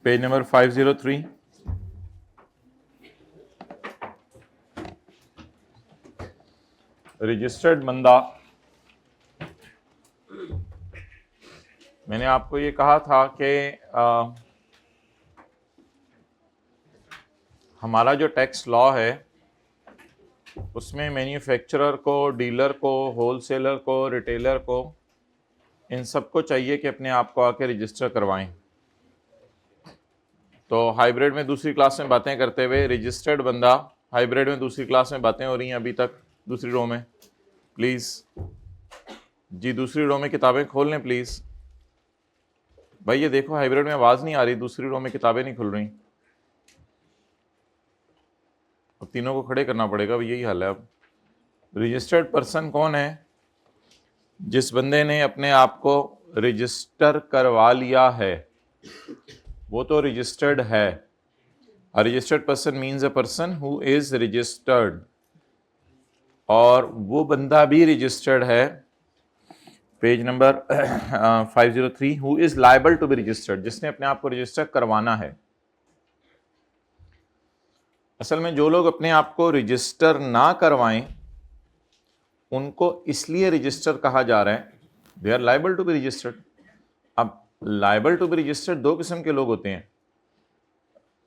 Page number 503। Registered बंदा, मैंने आपको ये कहा था कि हमारा जो टैक्स लॉ है उसमें मैन्युफैक्चरर को, डीलर को, होलसेलर को, रिटेलर को, इन सबको चाहिए कि अपने आप को आके रजिस्टर करवाएं। तो हाइब्रिड में दूसरी क्लास में बातें करते हुए रजिस्टर्ड बंदा, हाइब्रिड में दूसरी क्लास में बातें हो रही हैं अभी तक दूसरी रो में। प्लीज़ जी दूसरी रो में किताबें खोल लें प्लीज़। भाई ये देखो हाइब्रिड में आवाज़ नहीं आ रही, दूसरी रो में किताबें नहीं खुल रही। अब तीनों को खड़े करना पड़ेगा, अब यही हाल है। अब रजिस्टर्ड पर्सन कौन है? जिस बंदे ने अपने आप को रजिस्टर करवा लिया है वो तो रजिस्टर्ड है। A registered person means a person who is registered, और वो बंदा भी रजिस्टर्ड है। Page number 503, who is liable to be registered, जिसने अपने आप को रजिस्टर करवाना है। असल में जो लोग अपने आप को रजिस्टर ना करवाएं उनको इसलिए रजिस्टर कहा जा रहा है, they are liable to be registered. अब लायबल टू बी रजिस्टर्ड दो किस्म के लोग होते हैं,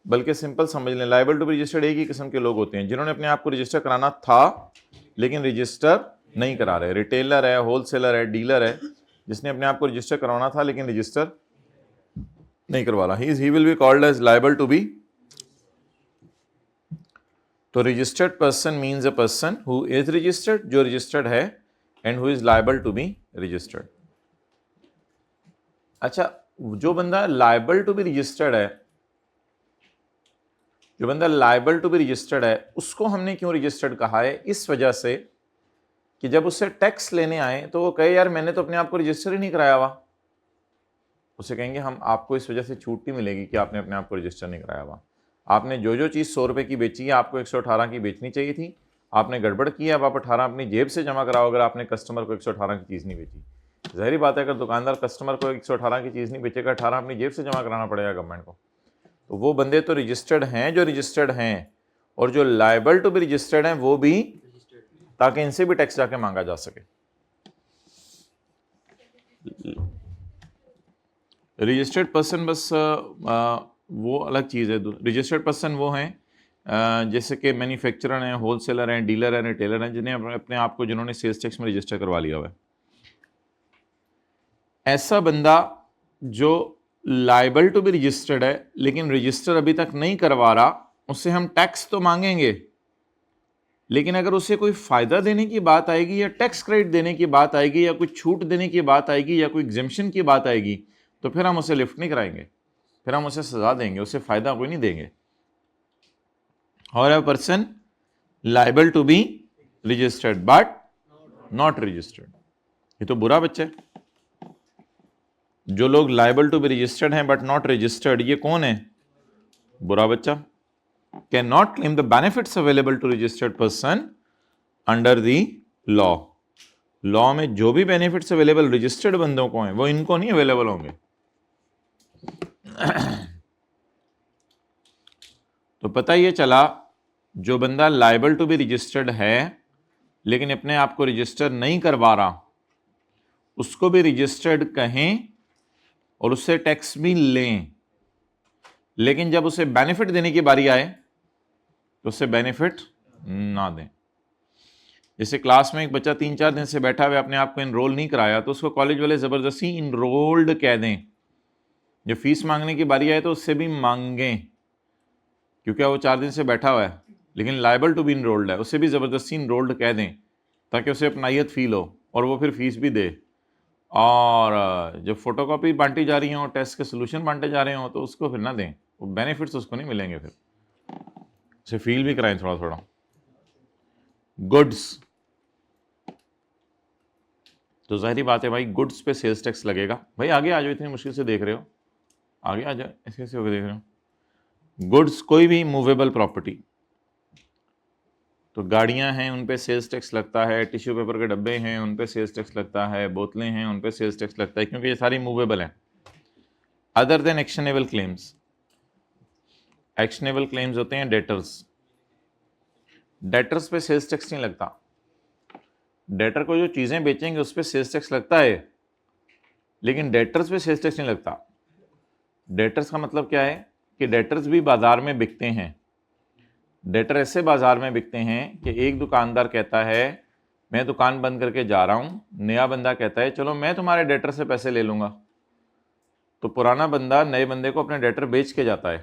बल्कि सिंपल समझ लें, लायबल टू बी रजिस्टर्ड एक ही किस्म के लोग होते हैं, जिन्होंने अपने आप को रजिस्टर कराना था लेकिन रजिस्टर नहीं करा रहे। रिटेलर है, होलसेलर है, डीलर है, जिसने अपने आप को रजिस्टर करवाना था लेकिन रजिस्टर नहीं करवा रहा, he will be called as liable to be. तो registered person means a person who is registered, जो रजिस्टर्ड है, and who is liable to be registered. अच्छा, जो बंदा लायबल टू बी रजिस्टर्ड है, जो बंदा लायबल टू बी रजिस्टर्ड है, उसको हमने क्यों रजिस्टर्ड कहा है? इस वजह से कि जब उससे टैक्स लेने आए तो वो कहे यार मैंने तो अपने आप को रजिस्टर ही नहीं कराया हुआ, उसे कहेंगे हम आपको इस वजह से छूट नहीं मिलेगी कि आपने अपने आप को रजिस्टर नहीं कराया हुआ। आपने जो चीज़ 100 रुपये की बेची है आपको 118 की बेचनी चाहिए थी, आपने गड़बड़ की है, अब आप 18 अपनी जेब से जमा कराओ अगर आपने कस्टमर को 118 की चीज़ नहीं बेची। ज़ाहिर बात है अगर दुकानदार कस्टमर को 118 की चीज़ नहीं बेचेगा, 18 अपनी जेब से जमा कराना पड़ेगा गवर्नमेंट को। तो वो बंदे तो रजिस्टर्ड हैं जो रजिस्टर्ड हैं, और जो लायबल टू बी रजिस्टर्ड हैं वो भी, ताकि इनसे भी टैक्स जाके मांगा जा सके। रजिस्टर्ड पर्सन बस वो अलग चीज़ है। रजिस्टर्ड पर्सन वो हैं जैसे कि मैन्युफैक्चरर हैं, होलसेलर हैं, डीलर हैं, रिटेलर हैं, जिन्हें अपने आप को, जिन्होंने सेल्स टैक्स में रजिस्टर करवा लिया हुआ है। ऐसा बंदा जो लायबल टू बी रजिस्टर्ड है लेकिन रजिस्टर अभी तक नहीं करवा रहा, उससे हम टैक्स तो मांगेंगे, लेकिन अगर उसे कोई फ़ायदा देने की बात आएगी या टैक्स क्रेडिट देने की बात आएगी या कोई छूट देने की बात आएगी या कोई एग्जेम्पशन की बात आएगी तो फिर हम उसे लिफ्ट नहीं कराएंगे, फिर हम उसे सजा देंगे, उसे फ़ायदा कोई नहीं देंगे। और a person liable to be registered but not registered, ये तो बुरा बच्चा है। जो लोग लायबल टू बी रजिस्टर्ड हैं बट नॉट रजिस्टर्ड, ये कौन है? बुरा बच्चा। Can not claim the benefits available to registered person under the law. Law में जो भी बेनिफिट्स अवेलेबल रजिस्टर्ड बंदों को हैं वो इनको नहीं अवेलेबल होंगे। तो पता ये चला, जो बंदा लायबल टू बी रजिस्टर्ड है लेकिन अपने आप को रजिस्टर नहीं करवा रहा, उसको भी रजिस्टर्ड कहें और उससे टैक्स भी लें, लेकिन जब उसे बेनिफिट देने की बारी आए तो उससे बेनिफिट ना दें। जैसे क्लास में एक बच्चा 3-4 दिन से बैठा हुआ अपने आप को इनरोल नहीं कराया तो उसको कॉलेज वाले ज़बरदस्ती इनरोल्ड कह दें। जब फीस मांगने की बारी आए तो उससे भी मांगें, क्योंकि वो 4 दिन से बैठा हुआ है लेकिन लायबल टू बी इनरोल्ड है, उसे भी ज़बरदस्ती इनरोल्ड कह दें ताकि उसे अपनाइयत फील हो और वो फिर फीस भी दे। और जब फोटोकॉपी बांटी जा रही हो, टेस्ट के सोल्यूशन बांटे जा रहे हो तो उसको फिर ना दें, वो बेनिफिट्स उसको नहीं मिलेंगे, फिर उसे फील भी कराएं थोड़ा थोड़ा। गुड्स, तो जाहिर बात है भाई गुड्स पे सेल्स टैक्स लगेगा। भाई आगे आ जाओ, इतनी मुश्किल से देख रहे हो, आगे आ जाओ, ऐसे ऐसे होकर देख रहे हो। गुड्स, कोई भी मूवेबल प्रॉपर्टी, तो गाड़ियां हैं उन पे सेल्स टैक्स लगता है, टिश्यू पेपर के डब्बे हैं उन पे सेल्स टैक्स लगता है, बोतलें हैं उन पे सेल्स टैक्स लगता है, क्योंकि ये सारी मूवेबल हैं। Other than actionable claims, actionable claims होते हैं डेटर्स। डेटर्स पे सेल्स टैक्स नहीं लगता। डेटर को जो चीजें बेचेंगे उस पर सेल्स टैक्स लगता है, लेकिन डेटर्स पे सेल्स टैक्स नहीं लगता। डेटर्स का मतलब क्या है कि डेटर्स भी बाजार में बिकते हैं। डेटर ऐसे बाजार में बिकते हैं कि एक दुकानदार कहता है मैं दुकान बंद करके जा रहा हूं, नया बंदा कहता है चलो मैं तुम्हारे डेटर से पैसे ले लूंगा, तो पुराना बंदा नए बंदे को अपने डेटर बेच के जाता है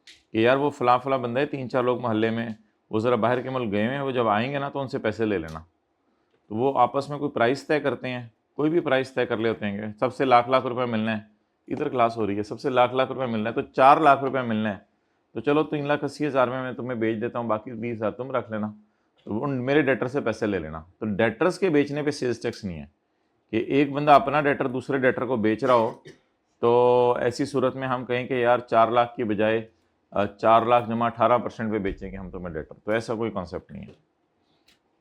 कि यार वो फला फला बंदा है, 3-4 लोग मोहल्ले में, वो ज़रा बाहर के मुल्क गए हुए हैं, वो जब आएंगे ना तो उनसे पैसे ले लेना। तो वो आपस में कोई प्राइस तय करते हैं, कोई भी प्राइस तय कर लेते हैं, सबसे लाख लाख रुपए मिलना है, इधर क्लास हो रही है, सबसे लाख लाख रुपए मिलना है, तो 4 लाख रुपए मिलना है, तो चलो 3,80,000 में मैं तुम्हें बेच देता हूँ, बाकी 20,000 तुम रख लेना, तो वो मेरे डेटर से पैसे ले लेना। तो डेटर्स के बेचने पे सेल्स टैक्स नहीं है कि एक बंदा अपना डेटर दूसरे डेटर को बेच रहा हो, तो ऐसी सूरत में हम कहें कि यार 4 लाख की बजाय 4 लाख जमा 18% पे बेचेंगे हम तुम्हें डेटर, तो ऐसा कोई कॉन्सेप्ट नहीं है।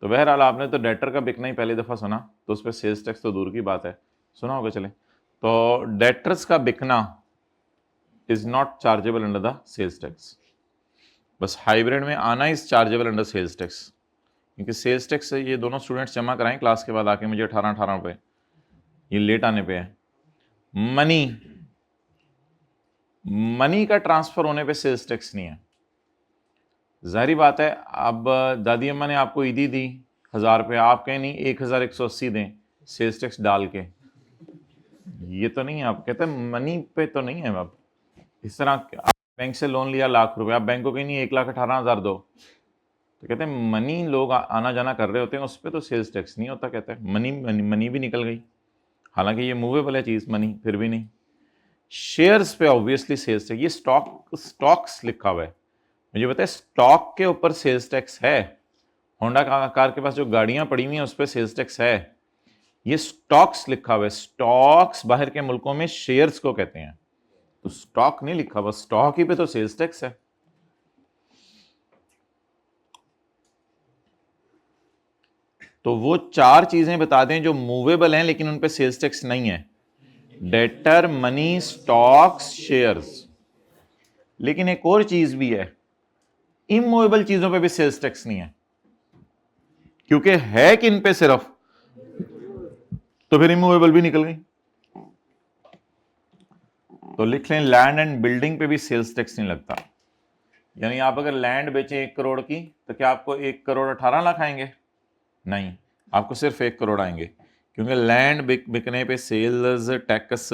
तो बहरहाल आपने तो डेटर का बिकना ही पहली दफ़ा सुना, तो उस पर सेल्स टैक्स तो दूर की बात है, सुना होगा। चले, तो डेटर्स का बिकना is not chargeable under the sales tax, बस हाइब्रिड में आना is chargeable under sales tax, क्योंकि सेल्स टैक्स ये दोनों स्टूडेंट्स जमा कराएं क्लास के बाद आके मुझे 18 रुपये, ये लेट आने पे है। मनी का ट्रांसफर होने पे सेल्स टैक्स नहीं है। जाहिर बात है, अब दादी अम्मा ने आपको ईदी दी 1,000 रुपये, आप कहें नहीं 1,180 दें सेल्स टैक्स डाल के, ये तो नहीं है। आप कहते हैं मनी पे तो नहीं है। अब इस तरह आप बैंक से लोन लिया लाख रुपए, आप बैंक को कहीं नहीं 1,18,000 दो, तो कहते हैं मनी लोग आना जाना कर रहे होते हैं, उस पर तो सेल्स टैक्स नहीं होता। कहते हैं मनी भी निकल गई, हालांकि ये मूवेबल है चीज़ मनी, फिर भी नहीं। शेयर्स पे ऑब्वियसली सेल्स टैक्स, ये स्टॉक्स लिखा हुआ है, मुझे पता है स्टॉक के ऊपर सेल्स टैक्स है। होंडा कार के पास जो गाड़ियां पड़ी हुई हैं उस पर सेल्स टैक्स है। ये स्टॉक्स लिखा हुआ है, स्टॉक्स बाहर के मुल्कों में शेयर्स को कहते हैं, तो स्टॉक नहीं लिखा हुआ, स्टॉक ही पे तो सेल्स टैक्स है। तो वो 4 चीजें बता दें जो मूवेबल हैं लेकिन उन पे सेल्स टैक्स नहीं है, डेटर, मनी, स्टॉक्स, शेयर्स। लेकिन एक और चीज भी है, इमूवेबल चीजों पे भी सेल्स टैक्स नहीं है, क्योंकि है किन पे सिर्फ, तो फिर इमूवेबल भी निकल गई। तो लिख लें लैंड एंड बिल्डिंग पे भी सेल्स टैक्स नहीं लगता। यानी आप अगर लैंड बेचें 1 करोड़ की, तो क्या आपको 1 करोड़ 18 लाख आएंगे? नहीं, आपको सिर्फ 1 करोड़ आएंगे, क्योंकि लैंड बिकने पे सेल्स टैक्स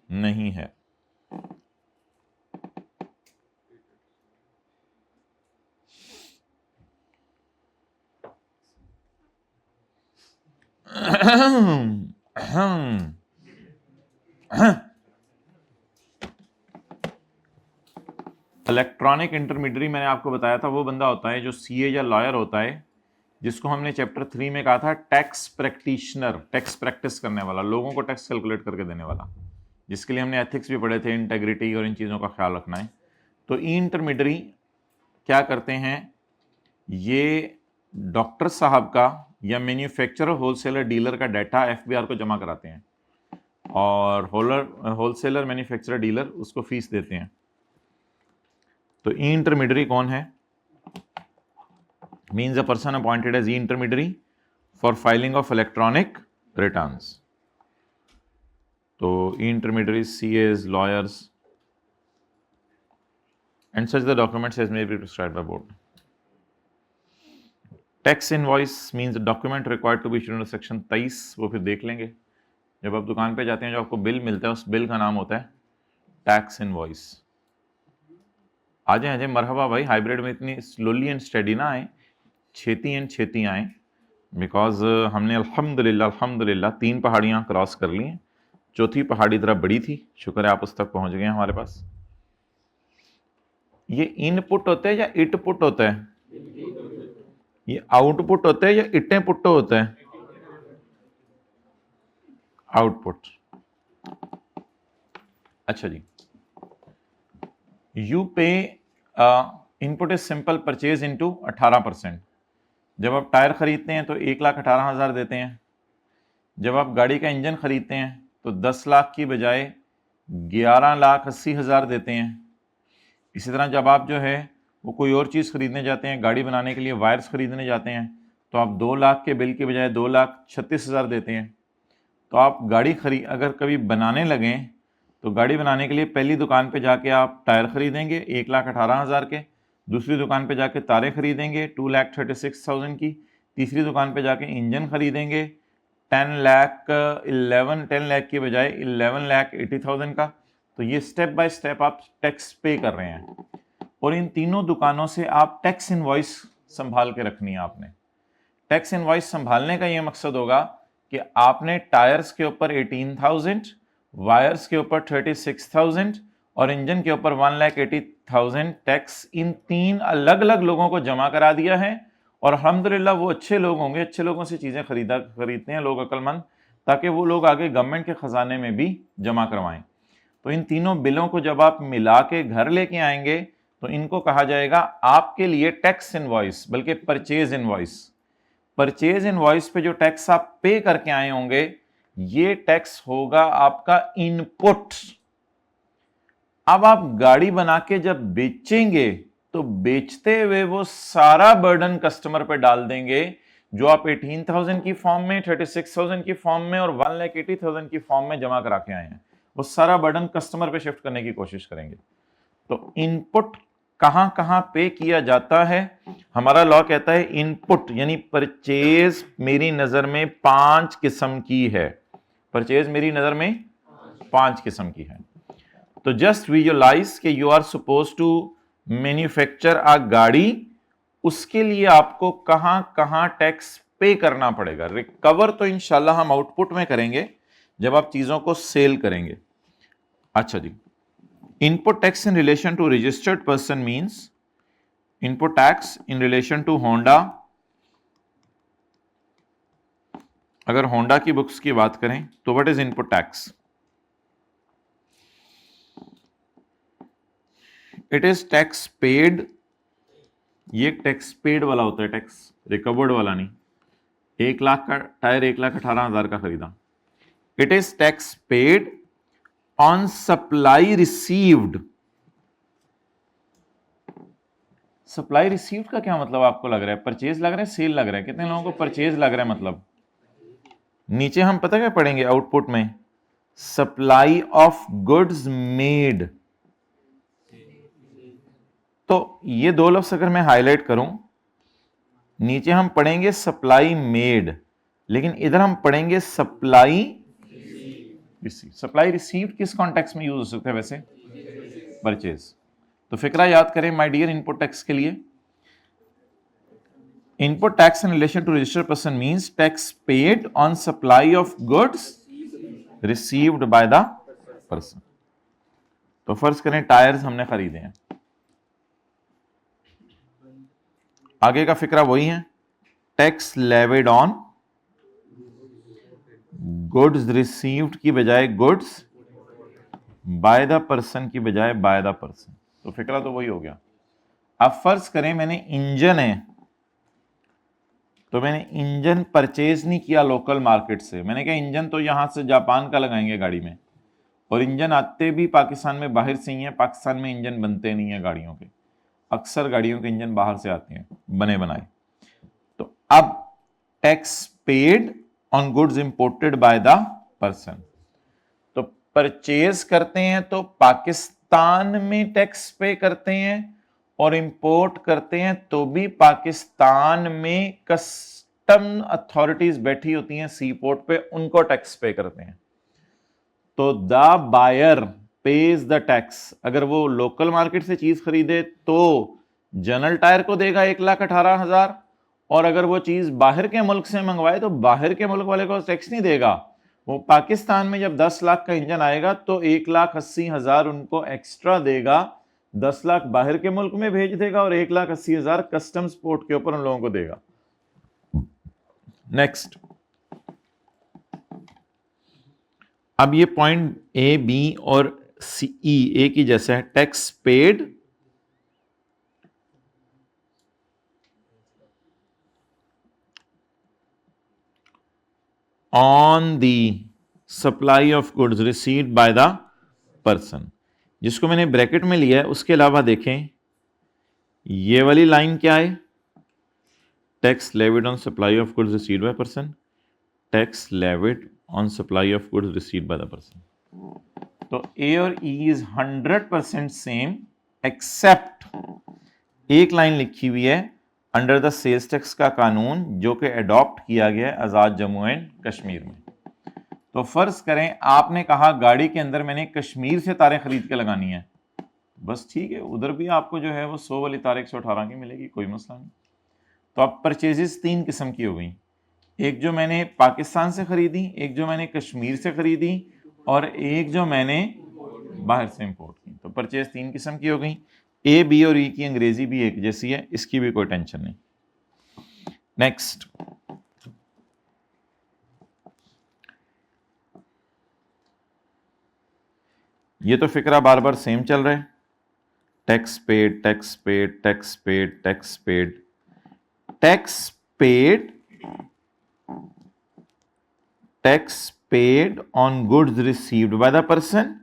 नहीं है। इलेक्ट्रॉनिक इंटरमीडियरी मैंने आपको बताया था, वो बंदा होता है जो सीए या लॉयर होता है, जिसको हमने चैप्टर 3 में कहा था टैक्स प्रैक्टिशनर, टैक्स प्रैक्टिस करने वाला, लोगों को टैक्स कैलकुलेट करके देने वाला, जिसके लिए हमने एथिक्स भी पढ़े थे, इंटेग्रिटी और इन चीज़ों का ख्याल रखना है। तो ई इंटरमीडियरी क्या करते हैं, ये डॉक्टर साहब का या मैन्युफैक्चरर, होलसेलर, डीलर का डाटा एफबीआर को जमा कराते हैं, और होलसेलर, मैन्युफैक्चरर, डीलर उसको फीस देते हैं। तो ई इंटरमीडियरी कौन है? Means a person appointed as e intermediary for filing of electronic returns. तो e intermediary, CAs, lawyers and such the documents as may be prescribed by board. Tax invoice means document required to be issued under section 23, वो फिर देख लेंगे। जब आप दुकान पे जाते हैं जो आपको बिल मिलता है, उस बिल का नाम होता है टैक्स इनवॉइस। आ जाए मरहबा भाई, हाइब्रिड में इतनी स्लोली एंड स्टडी ना आए, छेती आए, बिकॉज हमने अल्हम्दुलिल्लाह 3 पहाड़ियाँ क्रॉस कर ली हैं, चौथी पहाड़ी तरह बड़ी थी, शुक्र है आप उस तक पहुंच गए हैं हमारे पास। ये इनपुट होता है या इटपुट होता है? ये आउटपुट होता है या इटे पुट्टो होता है? आउटपुट। अच्छा जी, यू पे input is simple purchase into 18%। जब आप टायर खरीदते हैं तो 1,18,000 देते हैं, जब आप गाड़ी का इंजन खरीदते हैं तो 10 लाख की बजाय 11,80,000 देते हैं, इसी तरह जब आप जो है वो कोई और चीज़ खरीदने जाते हैं, गाड़ी बनाने के लिए वायर्स खरीदने जाते हैं, तो आप 2 लाख के बिल के बजाय 2,36,000 देते हैं। तो आप गाड़ी अगर कभी बनाने लगें तो गाड़ी बनाने के लिए पहली दुकान पे जाके आप टायर खरीदेंगे 1,18,000 के, दूसरी दुकान पे जाके तारे खरीदेंगे 2,36,000 की, तीसरी दुकान पे जाके इंजन खरीदेंगे 10 लाख की बजाय 11,80,000 का। तो ये स्टेप बाय स्टेप आप टैक्स पे कर रहे हैं, और इन तीनों दुकानों से आप टैक्स इनवॉइस संभाल के रखनी है आपने। टैक्स इनवॉइस संभालने का ये मकसद होगा कि आपने टायर्स के ऊपर 18,000, वायर्स के ऊपर 36,000 और इंजन के ऊपर 1,80,000 टैक्स इन 3 अलग अलग लोगों को जमा करा दिया है। और अल्हम्दुलिल्लाह वो अच्छे लोग होंगे, अच्छे लोगों से चीज़ें खरीदते हैं लोग अक्लमंद, ताकि वो लोग आगे गवर्नमेंट के ख़जाने में भी जमा करवाएं। तो इन तीनों बिलों को जब आप मिला के घर लेके आएंगे तो इनको कहा जाएगा आपके लिए टैक्स इनवॉइस, बल्कि परचेज इनवॉइस। परचेज इनवॉइस पे जो टैक्स आप पे करके आए होंगे, ये टैक्स होगा आपका इनपुट। अब आप गाड़ी बना के जब बेचेंगे तो बेचते हुए वो सारा बर्डन कस्टमर पे डाल देंगे, जो आप 18,000 की फॉर्म में, 36,000 की फॉर्म में और 1,80,000 की फॉर्म में जमा करा के आए हैं, वो सारा बर्डन कस्टमर पे शिफ्ट करने की कोशिश करेंगे। तो इनपुट कहां कहां पे किया जाता है, हमारा लॉ कहता है इनपुट यानी परचेज मेरी नजर में 5 किस्म की है। परचेज मेरी नजर में 5 किस्म की है। तो जस्ट विजुअलाइज कि you are suppose to manufacture a गाड़ी, उसके लिए आपको कहां कहां टैक्स पे करना पड़ेगा। रिकवर तो इंशाल्लाह हम आउटपुट में करेंगे जब आप चीजों को सेल करेंगे। अच्छा जी, input tax in relation to registered person means input tax in relation to Honda. अगर होंडा की बुक्स की बात करें तो what is input tax? It is tax paid. ये टैक्स पेड वाला होता है, टैक्स रिकवर्ड वाला नहीं। 1 लाख का टायर 1,18,000 का खरीदा। It is tax paid on supply received. Supply received का क्या मतलब आपको लग रहा है? परचेज लग रहा है, सेल लग रहा है? कितने लोगों को परचेज लग रहा है? मतलब नीचे हम पता क्या पढ़ेंगे आउटपुट में? Supply of goods made. तो ये 2 लफ्ज अगर मैं हाईलाइट करूं, नीचे हम पढ़ेंगे सप्लाई मेड, लेकिन इधर हम पढ़ेंगे सप्लाई रिसीव। सप्लाई रिसीव्ड किस कॉन्टेक्स्ट में यूज हो सकता है वैसे? परचेज। तो फिक्रा याद करें माय डियर इनपुट टैक्स के लिए। Input tax in relation to registered person means tax paid on supply of goods received by the person. तो फर्ज करें टायर्स हमने खरीदे हैं, आगे का फिक्रा वही है, tax levied on goods received की बजाय गुड्स बाय द पर्सन की बजाय बाय द पर्सन। तो फिक्रा तो वही हो गया। अब फर्ज करें मैंने इंजन है, तो मैंने इंजन परचेज नहीं किया लोकल मार्केट से। मैंने कहा इंजन तो यहां से जापान का लगाएंगे गाड़ी में, और इंजन आते भी पाकिस्तान में बाहर से ही है। पाकिस्तान में इंजन बनते नहीं है गाड़ियों के, अक्सर गाड़ियों के इंजन बाहर से आते हैं बने बनाए। तो अब tax paid on goods imported by the person. तो परचेज करते हैं तो पाकिस्तान में टैक्स पे करते हैं, और इंपोर्ट करते हैं तो भी पाकिस्तान में कस्टम अथॉरिटीज बैठी होती हैं सी पोर्ट पे, उनको टैक्स पे करते हैं। तो the buyer pays the tax. अगर वो लोकल मार्केट से चीज खरीदे तो जनरल टायर को देगा 1,18,000, और अगर वो चीज बाहर के मुल्क से मंगवाए तो बाहर के मुल्क वाले को टैक्स नहीं देगा। वो पाकिस्तान में जब 10 लाख का इंजन आएगा तो 1,80,000 उनको एक्स्ट्रा देगा, 10 लाख बाहर के मुल्क में भेज देगा और 1,80,000 कस्टम्स पोर्ट के ऊपर उन लोगों को देगा। नेक्स्ट, अब ये पॉइंट ए, बी और सी, ई एक ही जैसा है। Tax paid on the supply of goods received by the person. जिसको मैंने ब्रैकेट में लिया है उसके अलावा देखें ये वाली लाइन क्या है, tax levied on supply of goods received by person, tax levied on supply of goods received by the person. तो ए और ई इज 100% सेम एक्सेप्ट एक लाइन लिखी हुई है अंडर द सेल्स टैक्स का कानून जो कि अडॉप्ट किया गया है आज़ाद जम्मू एंड कश्मीर में। तो फर्ज करें आपने कहा गाड़ी के अंदर मैंने कश्मीर से तारें खरीद के लगानी है, बस ठीक है, उधर भी आपको जो है वो 100 वाली तार 118 की मिलेगी, कोई मसला नहीं। तो अब परचेजेस 3 किस्म की हो गई, एक जो मैंने पाकिस्तान से खरीदी, एक जो मैंने कश्मीर से खरीदी और एक जो मैंने बाहर से इंपोर्ट की। तो परचेज 3 किस्म की हो गई। ए, बी और ई की अंग्रेजी भी एक जैसी है, इसकी भी कोई टेंशन नहीं। नेक्स्ट, ये तो फिक्रा बार बार सेम चल रहा है, tax paid, tax paid, tax paid, tax paid, tax paid, tax paid on goods received by the person,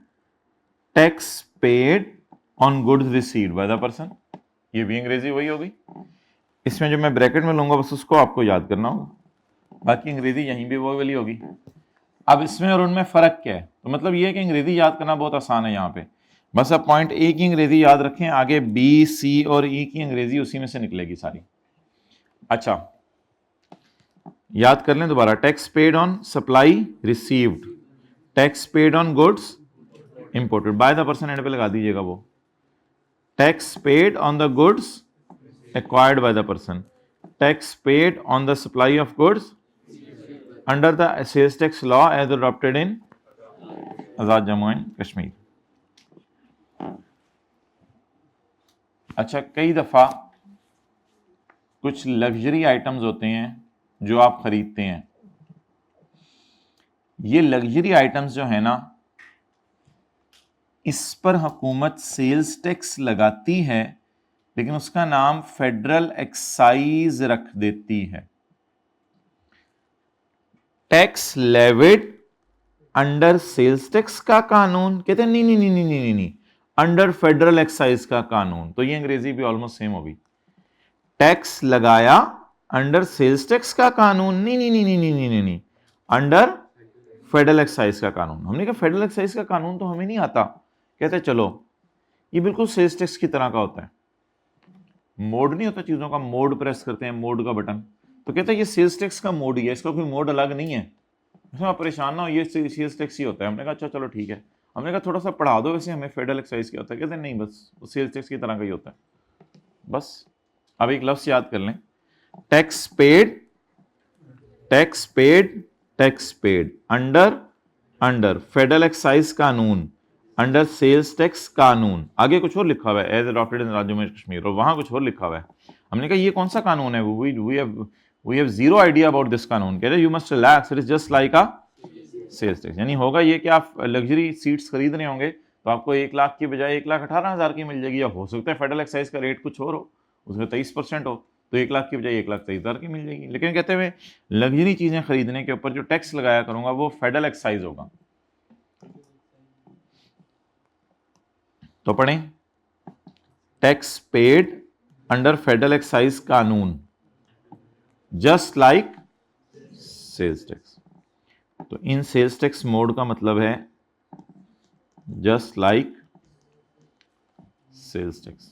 tax paid on goods received by the person, ये भी अंग्रेजी वही होगी। इसमें जो मैं ब्रैकेट में लूंगा बस उसको आपको याद करना होगा, बाकी अंग्रेजी यहीं भी वो वाली होगी। अब इसमें और उनमें फ़र्क क्या है, तो मतलब ये है कि अंग्रेजी याद करना बहुत आसान है यहाँ पे, बस अब पॉइंट ए की अंग्रेजी याद रखें, आगे बी, सी और ई की अंग्रेजी उसी में से निकलेगी सारी। अच्छा, याद कर लें दोबारा, tax paid on supply received, tax paid on goods imported, by the person and पे लगा दीजिएगा वो, tax paid on the goods acquired by the person, tax paid on the supply of goods under the sales tax law as adopted in Azad Jammu and Kashmir. अच्छा, कई दफा कुछ luxury items होते हैं जो आप खरीदते हैं, ये लग्जरी आइटम्स जो है ना, इस पर हुकूमत सेल्स टैक्स लगाती है लेकिन उसका नाम फेडरल एक्साइज रख देती है। Tax levied under sales tax का कानून, कहते हैं नहीं नहीं नहीं नहीं नहीं नहीं, अंडर फेडरल एक्साइज का कानून, तो ये अंग्रेजी भी ऑलमोस्ट सेम होगी। टैक्स लगाया अंडर सेल्स टैक्स का कानून, नहीं नहीं नहीं नहीं नहीं नहीं नहीं, अंडर फेडरल एक्साइज का कानून। हमने कहा फेडरल एक्साइज का कानून तो हमें नहीं आता, कहते चलो ये बिल्कुल सेल्स टैक्स की तरह का होता है, मोड नहीं होता चीजों का, मोड प्रेस करते हैं, मोड का बटन, तो कहते हैं ये सेल्स टैक्स का मोड ही है, इसका कोई मोड अलग नहीं है, इसमें आप परेशान ना हो, ये सेल्स टैक्स ही होता है। हमने कहा अच्छा चलो ठीक है, हमने कहा थोड़ा सा पढ़ा दो वैसे हमें फेडरल एक्साइज क्या होता है, कहते हैं नहीं बस वो सेल्स टैक्स की तरह का ही होता है बस। अब एक लफ्ज याद कर लें, tax paid, tax paid, tax paid under under federal excise कानून, अंडर सेल्स टैक्स कानून, आगे कुछ और लिखा हुआ है as adopted in Jammu and Kashmir, और वहां कुछ और लिखा हुआ है। हमने कहा ये कौन सा कानून है, we have zero idea about this कानून, कहते हैं you must relax, it is just like a sales tax. यानी होगा ये कि आप लग्जरी सीट्स खरीद रहे होंगे तो आपको 1 लाख की बजाय 1,18,000 की मिल जाएगी, या हो सकता है फेडरल एक्साइज का रेट कुछ और हो, उसमें 23% हो, तो 1 लाख की बजाय 1,23,000 की मिल जाएगी। लेकिन कहते हुए लग्जरी चीजें खरीदने के ऊपर जो टैक्स लगाया करूंगा वो फेडरल एक्साइज होगा। तो पढ़ें, tax paid under federal excise कानून जस्ट लाइक सेल्स टैक्स। तो इन सेल्स टैक्स मोड का मतलब है just like sales tax.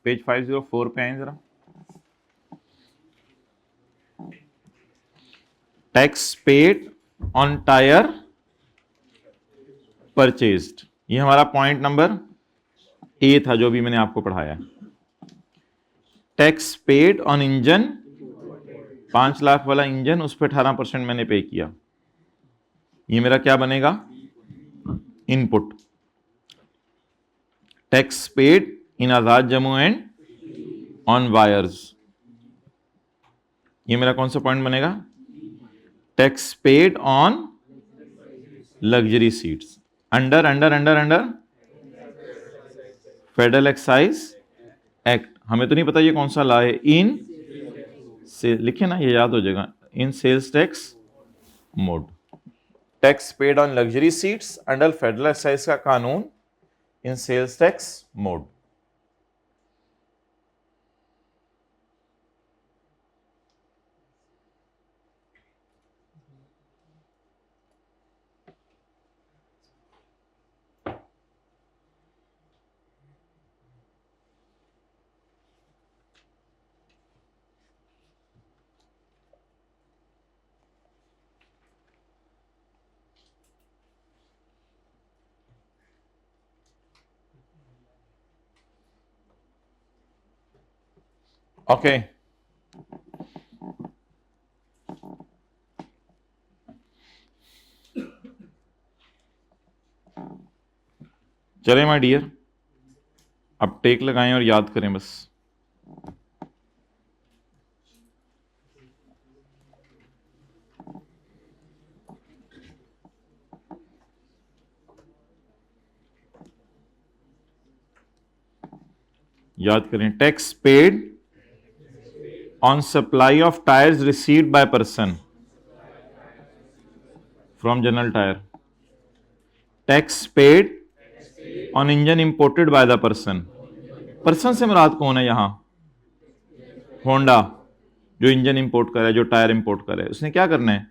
Page 504 पे आए जरा, tax paid on tyre purchased, ये हमारा पॉइंट नंबर ए था जो भी मैंने आपको पढ़ाया। Tax paid on engine, 5 lakh वाला इंजन, उस पर 18% मैंने पे किया, ये मेरा क्या बनेगा, input. Tax paid in Azad Jammu and on wires, ये मेरा कौन सा पॉइंट बनेगा? Tax paid on luxury seats under under under under federal excise act. हमें तो नहीं पता ये कौन सा ला है। इन से लिखे ना, ये याद हो जाएगा। In sales tax mode, tax paid on luxury seats under federal excise का कानून in sales tax mode. Okay चले माय डियर, अब टेक लगाएं और याद करें बस। याद करें, tax paid on supply of tyres received by person from general tyre. Tax paid on engine imported by the person. Person से मुराद कौन है यहां? होंडा, जो इंजन इंपोर्ट करे, जो टायर इंपोर्ट करे, उसने क्या करना है?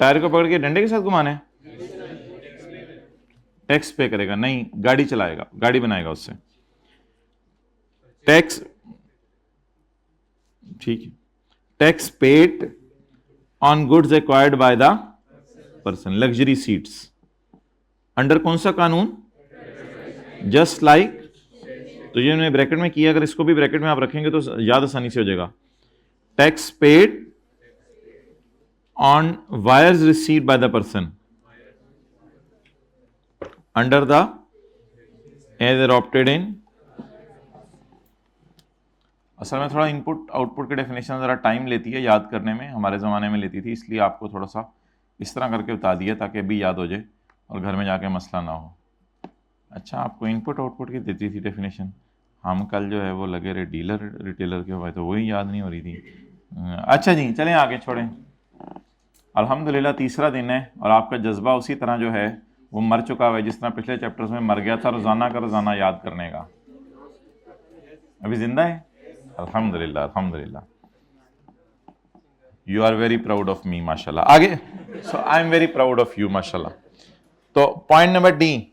टायर को पकड़ के डंडे के साथ घुमाना है? टैक्स पे करेगा? नहीं, गाड़ी चलाएगा, गाड़ी बनाएगा उससे। टैक्स, ठीक है। Tax paid on goods acquired by the person, luxury seats, under कौन सा कानून? जस्ट लाइक, तो ये मैंने ब्रैकेट में किया, अगर इसको भी ब्रैकेट में आप रखेंगे तो याद आसानी से हो जाएगा। Tax paid on wires received by the person under the as adopted in. असल में थोड़ा इनपुट आउटपुट की डेफिनेशन ज़रा टाइम लेती है याद करने में, हमारे ज़माने में लेती थी, इसलिए आपको थोड़ा सा इस तरह करके बता दिया ताकि अभी याद हो जाए और घर में जाके मसला ना हो। अच्छा, आपको इनपुट आउटपुट की देती थी डेफिनेशन, हम कल जो है वो लगे रहे डीलर रिटेलर के, भाई तो वही याद नहीं हो रही थी। अच्छा जी, चलें आगे छोड़ें। अल्हम्दुलिल्लाह तीसरा दिन है और आपका जज्बा उसी तरह जो है वो मर चुका हुआ है जिस तरह पिछले चैप्टर्स में मर गया था रोज़ाना का रोज़ाना याद करने का। अभी जिंदा है, अल्हम्दुलिल्लाह अल्हम्दुलिल्लाह। You are very proud of me माशाल्लाह। आगे, so I am very proud of you माशाल्लाह। तो पॉइंट नंबर डी,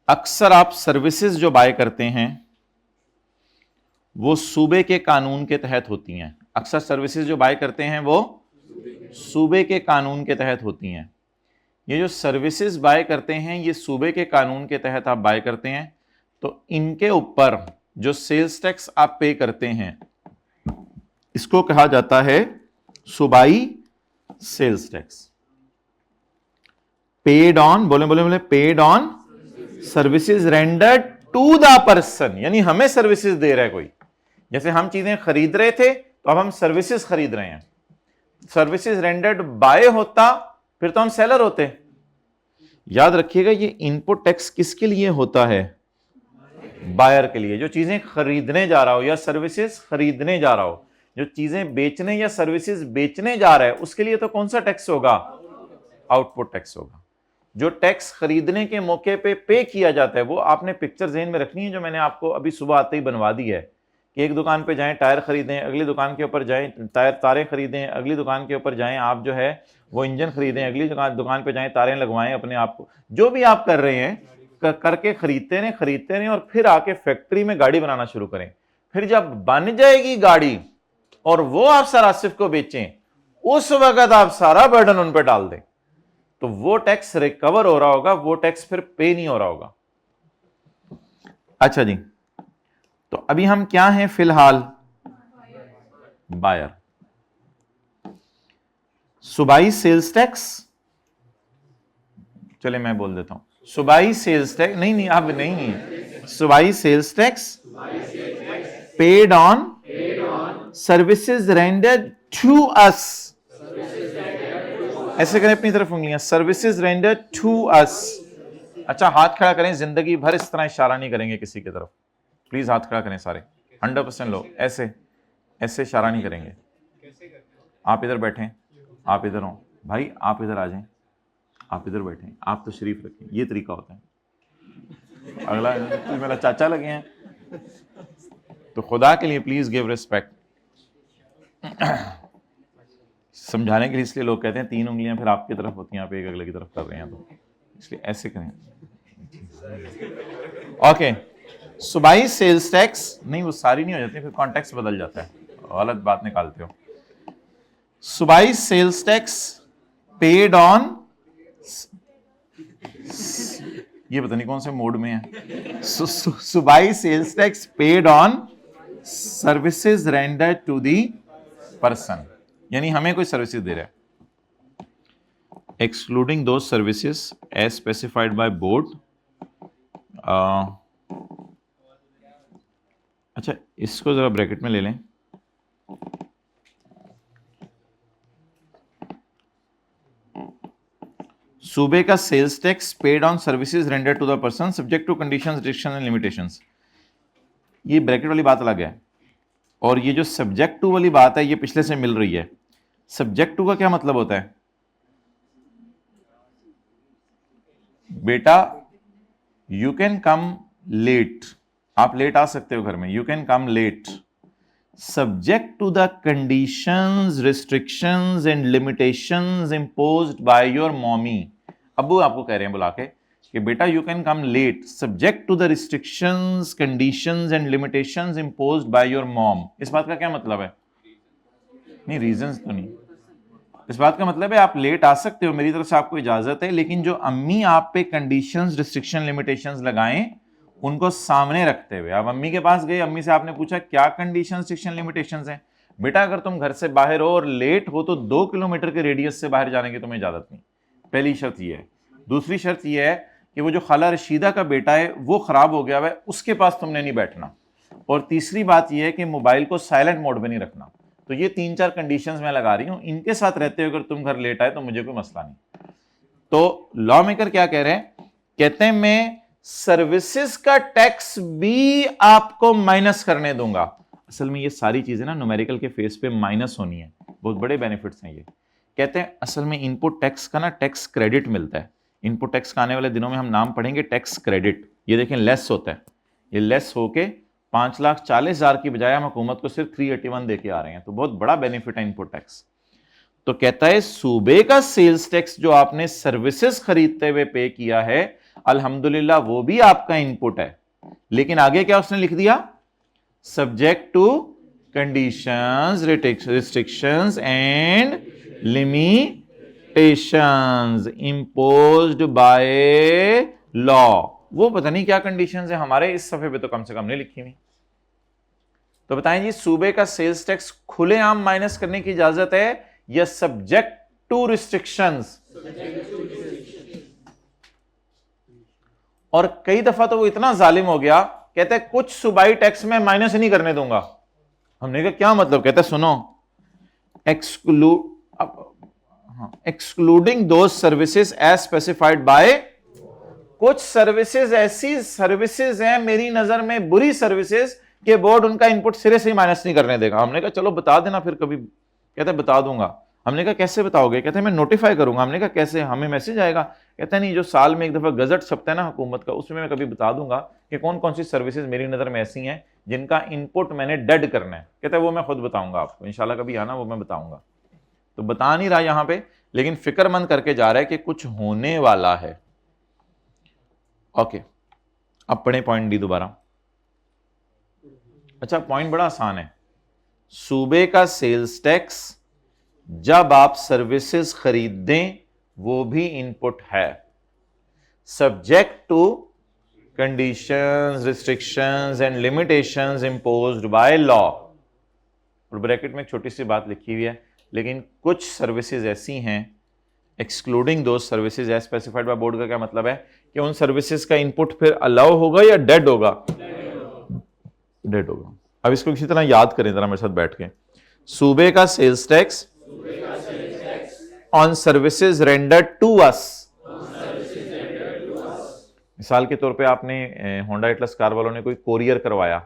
अक्सर आप सर्विसेज जो बाय करते हैं वो सूबे के कानून के तहत होती हैं। अक्सर सर्विसेज जो बाय करते हैं वो सूबे के कानून के तहत होती हैं। ये जो सर्विसेज बाय करते हैं ये सूबे के कानून के तहत आप बाय करते हैं, तो इनके ऊपर जो सेल्स टैक्स आप पे करते हैं इसको कहा जाता है सूबाई सेल्स टैक्स। पेड ऑन, बोले बोले बोले, paid on services rendered to the person, यानी हमें सर्विसेज दे रहा है कोई। जैसे हम चीजें खरीद रहे थे तो अब हम सर्विसेज खरीद रहे हैं। सर्विसेज रेंडर्ड बाय होता फिर तो हम सेलर होते। याद रखिएगा ये इनपुट टैक्स किसके लिए होता है? बायर के लिए। जो चीजें खरीदने जा रहा हो या सर्विसेज खरीदने जा रहा हो, जो चीजें बेचने या सर्विसेज बेचने जा रहा है उसके लिए तो कौन सा टैक्स होगा? आउटपुट टैक्स होगा। जो टैक्स खरीदने के मौके पे किया जाता है वो आपने पिक्चर ज़हन में रखनी है, जो मैंने आपको अभी सुबह आते ही बनवा दी है कि एक दुकान पे जाएं टायर खरीदें, अगली दुकान के ऊपर जाएं तारें खरीदें, अगली दुकान के ऊपर जाएं आप जो है वो इंजन खरीदें, अगली दुकान पे जाएं तारें लगवाएं अपने आप को। जो भी आप कर रहे हैं करके खरीदते रहें और फिर आके फैक्ट्री में गाड़ी बनाना शुरू करें। फिर जब बन जाएगी गाड़ी और वो आप सरासिफ को बेचें, उस वक्त आप सारा बर्डन उन पर डाल दें, तो वो टैक्स रिकवर हो रहा होगा, वो टैक्स फिर पे नहीं हो रहा होगा। अच्छा जी, तो अभी हम क्या हैं फिलहाल? बायर। सूबाई सेल्स टैक्स, चले मैं बोल देता हूं, सूबाई सेल्स टैक्स, नहीं अब नहीं, सूबाई sales tax paid on services rendered to us, ऐसे करें अपनी तरफ उंगलियां, सर्विसेज रेंडर्ड टू अस। अच्छा हाथ खड़ा करें, जिंदगी भर इस तरह इशारा नहीं करेंगे किसी की तरफ, प्लीज हाथ खड़ा करें सारे 100% लोग, ऐसे ऐसे इशारा नहीं करेंगे। आप इधर बैठें, आप इधर हो भाई, आप इधर आ जाएं, आप इधर बैठें, आप तो शरीफ रखें, ये तरीका होता है। अगला तो मेरा चाचा लगे हैं, तो खुदा के लिए प्लीज गिव रिस्पेक्ट। समझाने के लिए इसलिए लोग कहते हैं 3 उंगलियां फिर आपकी तरफ होती हैं, आप एक अगले की तरफ कर रहे हैं, तो इसलिए ऐसे करें। ओके, सूबाई सेल्स टैक्स, नहीं वो सारी नहीं हो जाती, फिर कॉन्टेक्स्ट बदल जाता है, गलत बात निकालते हो। सूबाई सेल्स टैक्स पेड ऑन, ये पता नहीं कौन से मोड में है। सूबाई sales tax paid on services rendered to the person, यानी हमें कोई सर्विसेज दे रहा है, excluding those services as specified by board. अच्छा इसको जरा ब्रैकेट में ले लें, सूबे का sales tax paid on services rendered to the person subject to conditions, restrictions and limitations. ये ब्रैकेट वाली बात अलग है, और ये जो सब्जेक्ट टू वाली बात है ये पिछले से मिल रही है। सब्जेक्ट टू का क्या मतलब होता है बेटा? यू कैन कम लेट, आप लेट आ सकते हो घर में, you can come late, subject to the conditions, restrictions and limitations imposed by your mommy. अब्बू आपको कह रहे हैं बुला के कि बेटा you can come late subject to the restrictions, conditions and limitations imposed by your mom. इस बात का क्या मतलब है? नहीं रीजंस तो नहीं, इस बात का मतलब है आप लेट आ सकते हो, मेरी तरफ से आपको इजाजत है, लेकिन जो अम्मी आप पे कंडीशंस, रिस्ट्रिक्शन, लिमिटेशंस लगाएं उनको सामने रखते हुए। आप अम्मी के पास गए, अम्मी से आपने पूछा क्या कंडीशंस, रिस्ट्रिक्शन, लिमिटेशंस हैं? बेटा अगर तुम घर से बाहर हो और लेट हो तो 2 किलोमीटर के रेडियस से बाहर जाने की तुम्हें इजाजत नहीं। पहली शर्त यह है। दूसरी शर्त यह है कि वो जो खाला रशीदा का बेटा है वो खराब हो गया है, उसके पास तुमने नहीं बैठना। और तीसरी बात यह है कि मोबाइल को साइलेंट मोड में नहीं रखना। तो ये 3-4 कंडीशंस मैं लगा रही हूं, इनके साथ रहते हुए अगर तुम घर लेट आए तो मुझे कोई मसला नहीं। तो लॉ मेकर क्या कह रहे हैं? कहते हैं मैं सर्विसेज का टैक्स भी आपको माइनस करने दूंगा। असल में ये सारी चीजें ना न्यूमेरिकल के फेस पे माइनस होनी है, बहुत बड़े बेनिफिट्स हैं ये। कहते हैं असल में इनपुट टैक्स का ना टैक्स क्रेडिट मिलता है। इनपुट टैक्स का आने वाले दिनों में हम नाम पढ़ेंगे टैक्स क्रेडिट। ये देखें लेस होता है, ये लेस होके 5,40,000 की बजाय हम हुकूमत को सिर्फ 381 देके आ रहे हैं, तो बहुत बड़ा बेनिफिट है इनपुट टैक्स। तो कहता है सूबे का सेल्स टैक्स जो आपने सर्विसेज खरीदते हुए पे किया है अल्हम्दुलिल्लाह वो भी आपका इनपुट है, लेकिन आगे क्या उसने लिख दिया? Subject to conditions, restrictions and limitations imposed by law. वो पता नहीं क्या कंडीशंस है, हमारे इस सफे पे तो कम से कम नहीं लिखी हुई। तो बताएं जी सूबे का सेल्स टैक्स खुलेआम माइनस करने की इजाजत है या सब्जेक्ट टू रिस्ट्रिक्शंस? और कई दफा तो वो इतना जालिम हो गया, कहते हैं कुछ सूबाई टैक्स में माइनस नहीं करने दूंगा। हमने कहा क्या मतलब? कहते हैं सुनो, excluding those services as specified by. कुछ सर्विसेज ऐसी सर्विसेज हैं मेरी नजर में बुरी सर्विसेज के बोर्ड उनका इनपुट सिरे से ही माइनस नहीं करने देगा। हमने कहा चलो बता देना फिर कभी। कहते हैं बता दूंगा। हमने कहा कैसे बताओगे? कहते हैं मैं नोटिफाई करूंगा। हमने कहा कैसे? हमें मैसेज आएगा। कहते हैं नहीं, जो साल में एक दफा गजट छपता है ना हुकूमत का, उसमें मैं कभी बता दूंगा कि कौन कौन सी सर्विसेज मेरी नजर में ऐसी हैं जिनका इनपुट मैंने डेड करना है। कहते हैं वो मैं खुद बताऊंगा आपको, इंशाल्लाह कभी आना वो मैं बताऊंगा। तो बता नहीं रहा यहां पे, लेकिन फिक्रमंद करके जा रहा है कि कुछ होने वाला है। ओके, अब पढ़े पॉइंट डी दोबारा। अच्छा पॉइंट बड़ा आसान है। सूबे का सेल्स टैक्स जब आप सर्विसेज खरीदें वो भी इनपुट है, subject to conditions, restrictions and limitations imposed by law. और ब्रैकेट में एक छोटी सी बात लिखी हुई है, लेकिन कुछ सर्विसेज ऐसी हैं excluding those services as specified by board का क्या मतलब है कि उन सर्विसेज का इनपुट फिर अलाउ होगा या डेड होगा? डेड होगा। अब इसको किसी तरह याद करें जरा मेरे साथ बैठ के। सूबे का sales tax on services rendered to us. मिसाल के तौर पे आपने होंडा एटलस कार वालों ने कोई कोरियर करवाया,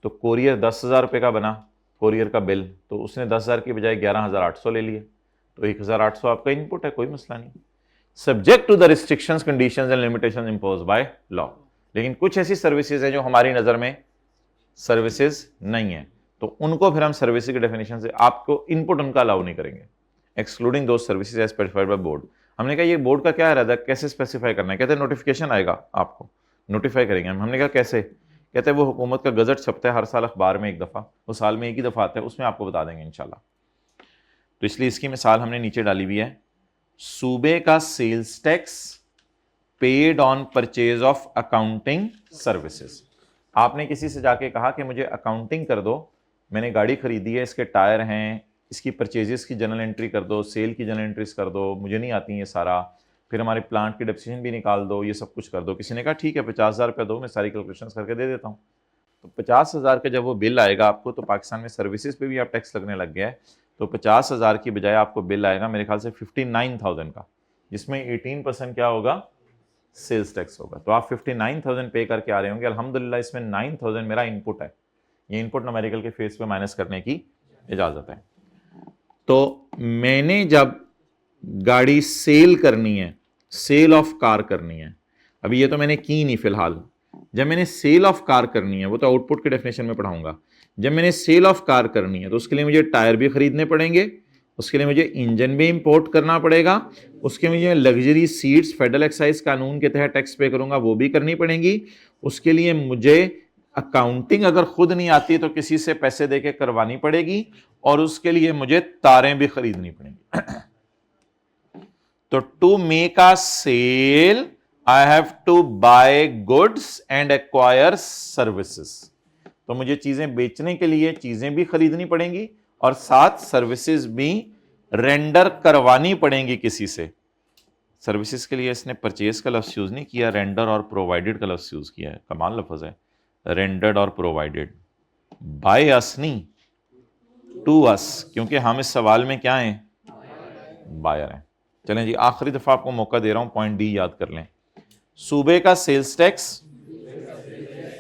तो कोरियर 10,000 रुपये का बना, कोरियर का बिल, तो उसने 10,000 की बजाय 11,800 ले लिए, तो 1,800 आपका इनपुट है, कोई मसला नहीं, subject to the restrictions conditions and limitations imposed by law. लेकिन कुछ ऐसी सर्विसेज हैं जो हमारी नज़र में सर्विसेज नहीं है, तो उनको फिर हम सर्विस की डेफिनेशन से आपको इनपुट उनका अलाउ नहीं करेंगे, excluding those services as specified by board. हमने कहा ये बोर्ड का क्या इरादा, कैसे स्पेसिफाई करना है? कहते हैं नोटिफिकेशन आएगा, आपको नोटिफाई करेंगे हम। हमने कहा कैसे? कहते हैं वो हुकूमत का गजट छपता है हर साल अखबार में एक दफ़ा, वो साल में एक ही दफ़ा आता है, उसमें आपको बता देंगे इंशाल्लाह। तो इसलिए इसकी मिसाल हमने नीचे डाली हुई है। सूबे का sales tax paid on purchase of accounting services. आपने किसी से जाके कहा कि मुझे अकाउंटिंग कर दो, मैंने गाड़ी खरीदी है, इसके टायर हैं, इसकी परचेजेस की जनरल एंट्री कर दो, सेल की जनरल एंट्रीज कर दो, मुझे नहीं आती ये सारा, फिर हमारे प्लांट की डेप्रिसिएशन भी निकाल दो, ये सब कुछ कर दो। किसी ने कहा ठीक है 50,000 रुपये दो, मैं सारी कैलकुलेशंस करके दे देता हूँ। तो 50,000 का जब वो बिल आएगा आपको, तो पाकिस्तान में सर्विसेज पे भी आप टैक्स लगने लग गया है, तो 50,000 की बजाय आपको बिल आएगा मेरे ख्याल से 59,000 का, जिसमें 18% क्या होगा, सेल्स टैक्स होगा। तो आप 59,000 पे करके आ रहे होंगे, अल्हम्दुलिल्लाह इसमें 9,000 मेरा इनपुट है, ये इनपुट न्यूमेरिकल के फेस पे माइनस करने की इजाज़त है। तो मैंने जब गाड़ी सेल करनी है, सेल ऑफ कार करनी है, अभी ये तो मैंने की नहीं फिलहाल, जब मैंने सेल ऑफ कार करनी है, वो तो आउटपुट के डेफिनेशन में पढ़ाऊंगा, जब मैंने सेल ऑफ कार करनी है तो उसके लिए मुझे टायर भी खरीदने पड़ेंगे, उसके लिए मुझे इंजन भी इंपोर्ट करना पड़ेगा, उसके मुझे लग्जरी सीट्स फेडरल एक्साइज कानून के तहत टैक्स पे करूंगा वो भी करनी पड़ेंगी, उसके लिए मुझे अकाउंटिंग अगर खुद नहीं आती तो किसी से पैसे देके करवानी पड़ेगी, और उसके लिए मुझे तारें भी खरीदनी पड़ेंगी। तो to make a sale I have to buy goods and acquire services. तो मुझे चीजें बेचने के लिए चीजें भी खरीदनी पड़ेंगी और साथ सर्विसेज भी रेंडर करवानी पड़ेंगी किसी से। सर्विसेज के लिए इसने परचेज का लफ्ज यूज नहीं किया, रेंडर और प्रोवाइडेड का लफ्ज यूज किया है, कमाल लफ्ज है, रेंडर्ड और प्रोवाइडेड, बाय अस नहीं, टू अस, क्योंकि हम इस सवाल में क्या हैं, बायर हैं। चलें जी, आखिरी दफा आपको मौका दे रहा हूं, पॉइंट डी याद कर लें। सूबे का sales tax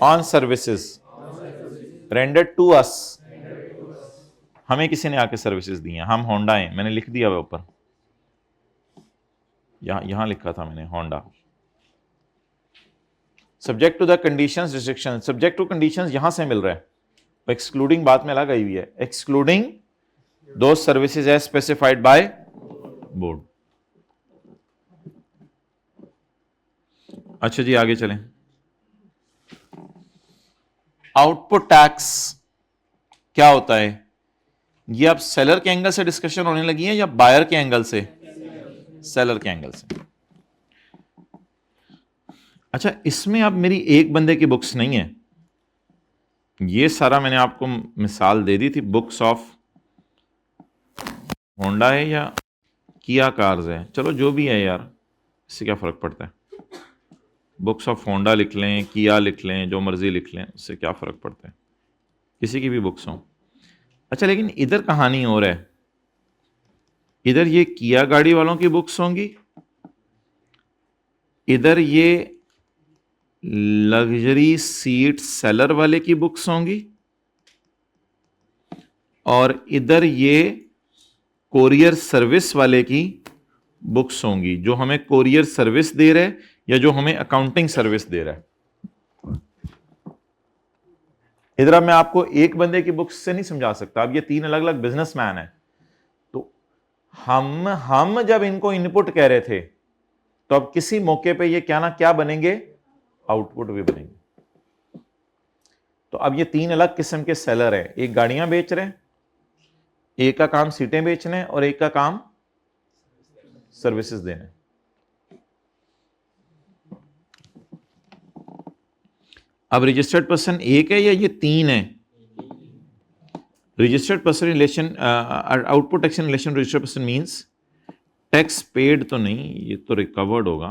on services rendered to us, हमें किसी ने आके सर्विसेज दी हैं, हम होंडा हैं, मैंने लिख दिया हुआ ऊपर, यहां लिखा था मैंने Honda. Subject to the conditions restriction, subject to conditions यहां से मिल रहा है, एक्सक्लूडिंग बात में अलग आई हुई है, excluding those services as specified by board. अच्छा जी आगे चलें। आउटपुट टैक्स क्या होता है? ये अब सेलर के एंगल से डिस्कशन होने लगी है या बायर के एंगल से? सेलर के एंगल से। अच्छा, इसमें अब मेरी एक बंदे की बुक्स नहीं है, ये सारा मैंने आपको मिसाल दे दी थी, बुक्स ऑफ होंडा है या किया कार्स है, चलो जो भी है यार, इससे क्या फ़र्क पड़ता है, बुक्स ऑफ होंडा लिख लें, किया लिख लें, जो मर्जी लिख लें, उससे क्या फ़र्क पड़ता है, किसी की भी बुक्स हों। अच्छा, लेकिन इधर कहानी और है, इधर ये किया गाड़ी वालों की बुक्स होंगी, इधर ये लग्जरी सीट सेलर वाले की बुक्स होंगी, और इधर ये कोरियर सर्विस वाले की बुक्स होंगी, जो हमें कोरियर सर्विस दे रहा है या जो हमें अकाउंटिंग सर्विस दे रहा है। इधर अब मैं आपको एक बंदे की बुक्स से नहीं समझा सकता, अब ये तीन अलग अलग बिजनेसमैन है, तो हम जब इनको इनपुट कह रहे थे, तो अब किसी मौके पे ये क्या ना क्या बनेंगे, आउटपुट भी बनेंगे। तो अब ये तीन अलग किस्म के सेलर हैं, एक गाड़ियां बेच रहे हैं, एक का काम सीटें बेचने और एक का काम सर्विसेज देने। अब रजिस्टर्ड पर्सन एक है या ये तीन है? Registered person relation, output tax in relation registered person means tax paid तो नहीं, ये तो रिकवर्ड होगा।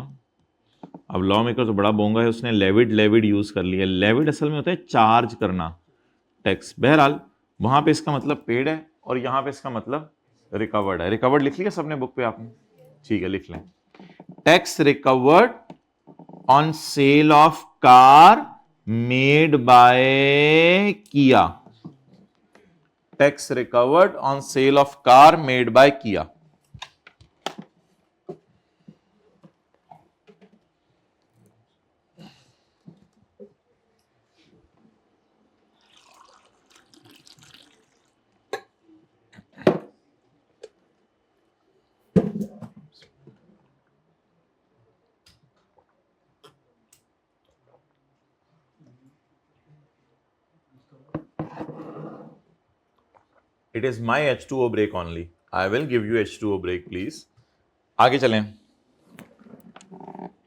अब लॉ मेकर तो बड़ा बोंगा है, उसने लेविड यूज कर लिया। लेविड असल में होता है चार्ज करना, टैक्स। बहरहाल वहां पे इसका मतलब पेड है और यहां पे इसका मतलब रिकवर्ड है। रिकवर्ड लिख लिया सबने बुक पे आपने? ठीक है, लिख लें। Tax recovered on sale of car made by किया। Tax recovered on sale of car made by किया। It is my H2O break only. I will give you H2O break, please. आगे चलें।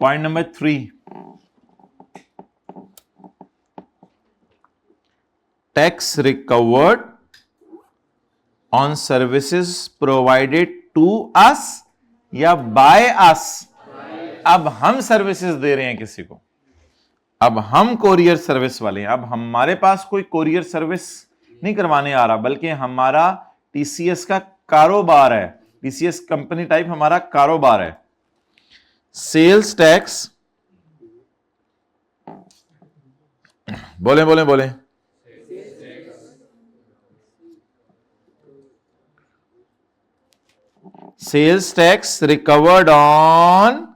Point number 3, tax recovered on services provided to us या by अस। अब हम services दे रहे हैं किसी को, अब हम कोरियर सर्विस वाले हैं, अब हमारे पास कोई कोरियर सर्विस नहीं करवाने आ रहा, बल्कि हमारा टीसीएस का कारोबार है, टीसीएस कंपनी टाइप हमारा कारोबार है। सेल्स टैक्स, बोले बोले बोले, sales tax recovered on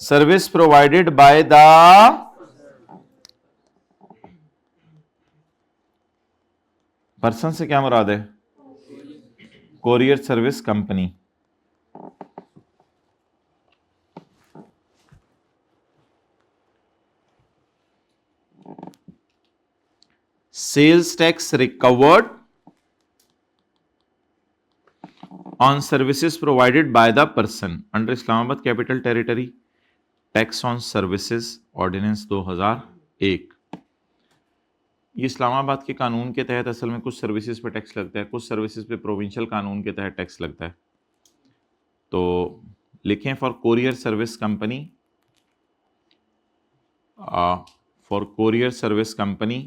service provided by the person से क्या मुराद है? Courier service company. Sales tax recovered on services provided by the person under Islamabad capital territory tax on services ordinance 2001। ये इस्लामाबाद के कानून के तहत असल में कुछ सर्विसेज पे टैक्स लगता है, कुछ सर्विसेज पे प्रोविंशियल कानून के तहत टैक्स लगता है। तो लिखें for courier service company, for courier service company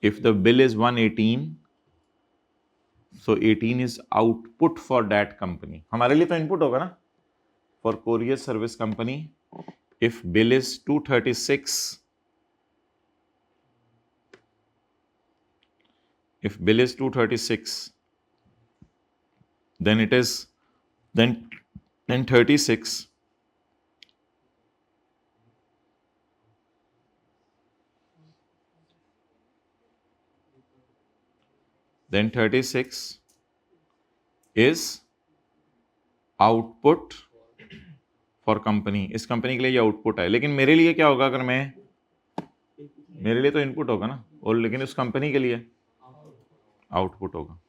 if the bill is 118, so 18 is output for that company. हमारे लिए तो इनपुट होगा ना। For courier service company, if bill is 236, if bill is 236, then it is then 36 then 36 is output for company. इस company के लिए ये output है, लेकिन मेरे लिए क्या होगा? अगर मैं, मेरे लिए तो इनपुट होगा ना, और लेकिन उस कंपनी के लिए आउटपुट होगा।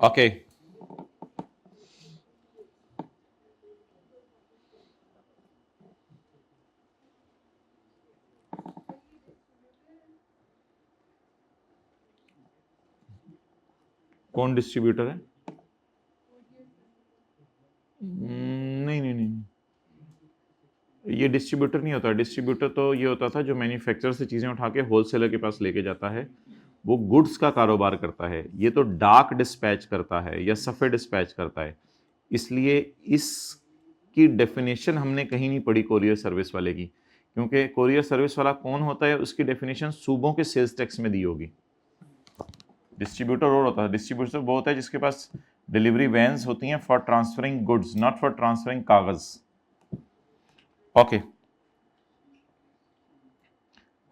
ओके, कौन डिस्ट्रीब्यूटर है? नहीं नहीं नहीं, ये डिस्ट्रीब्यूटर नहीं होता। डिस्ट्रीब्यूटर तो ये होता था जो मैन्युफैक्चरर से चीज़ें उठा के होलसेलर के पास लेके जाता है, वो गुड्स का कारोबार करता है। ये तो डाक डिस्पैच करता है या सफ़े डिस्पैच करता है, इसलिए इसकी डेफिनेशन हमने कहीं नहीं पढ़ी कोरियर सर्विस वाले की, क्योंकि कोरियर सर्विस वाला कौन होता है उसकी डेफिनेशन सूबों के सेल्स टैक्स में दी होगी। डिस्ट्रीब्यूटर और होता है, डिस्ट्रीब्यूटर वो होता है जिसके पास डिलीवरी वैन्स होती हैं for transferring goods, not for transferring कागज। ओके,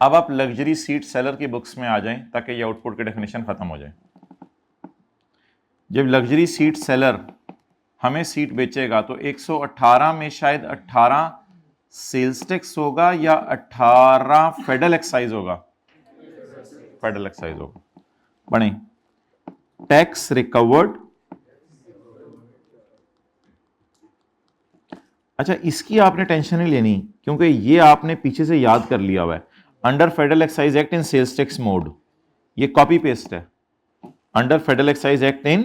अब आप लग्जरी सीट सेलर की बुक्स में आ जाएं ताकि ये आउटपुट की डेफिनेशन खत्म हो जाए। जब लग्जरी सीट सेलर हमें सीट बेचेगा तो 118 में शायद 18 सेल्स टैक्स होगा या 18 फेडरल एक्साइज होगा? फेडरल एक्साइज होगा। बने टैक्स रिकवर्ड, अच्छा इसकी आपने टेंशन नहीं लेनी क्योंकि ये आपने पीछे से याद कर लिया हुआ है। Under federal excise act in sales tax mode, ये कॉपी पेस्ट है। Under federal excise act in,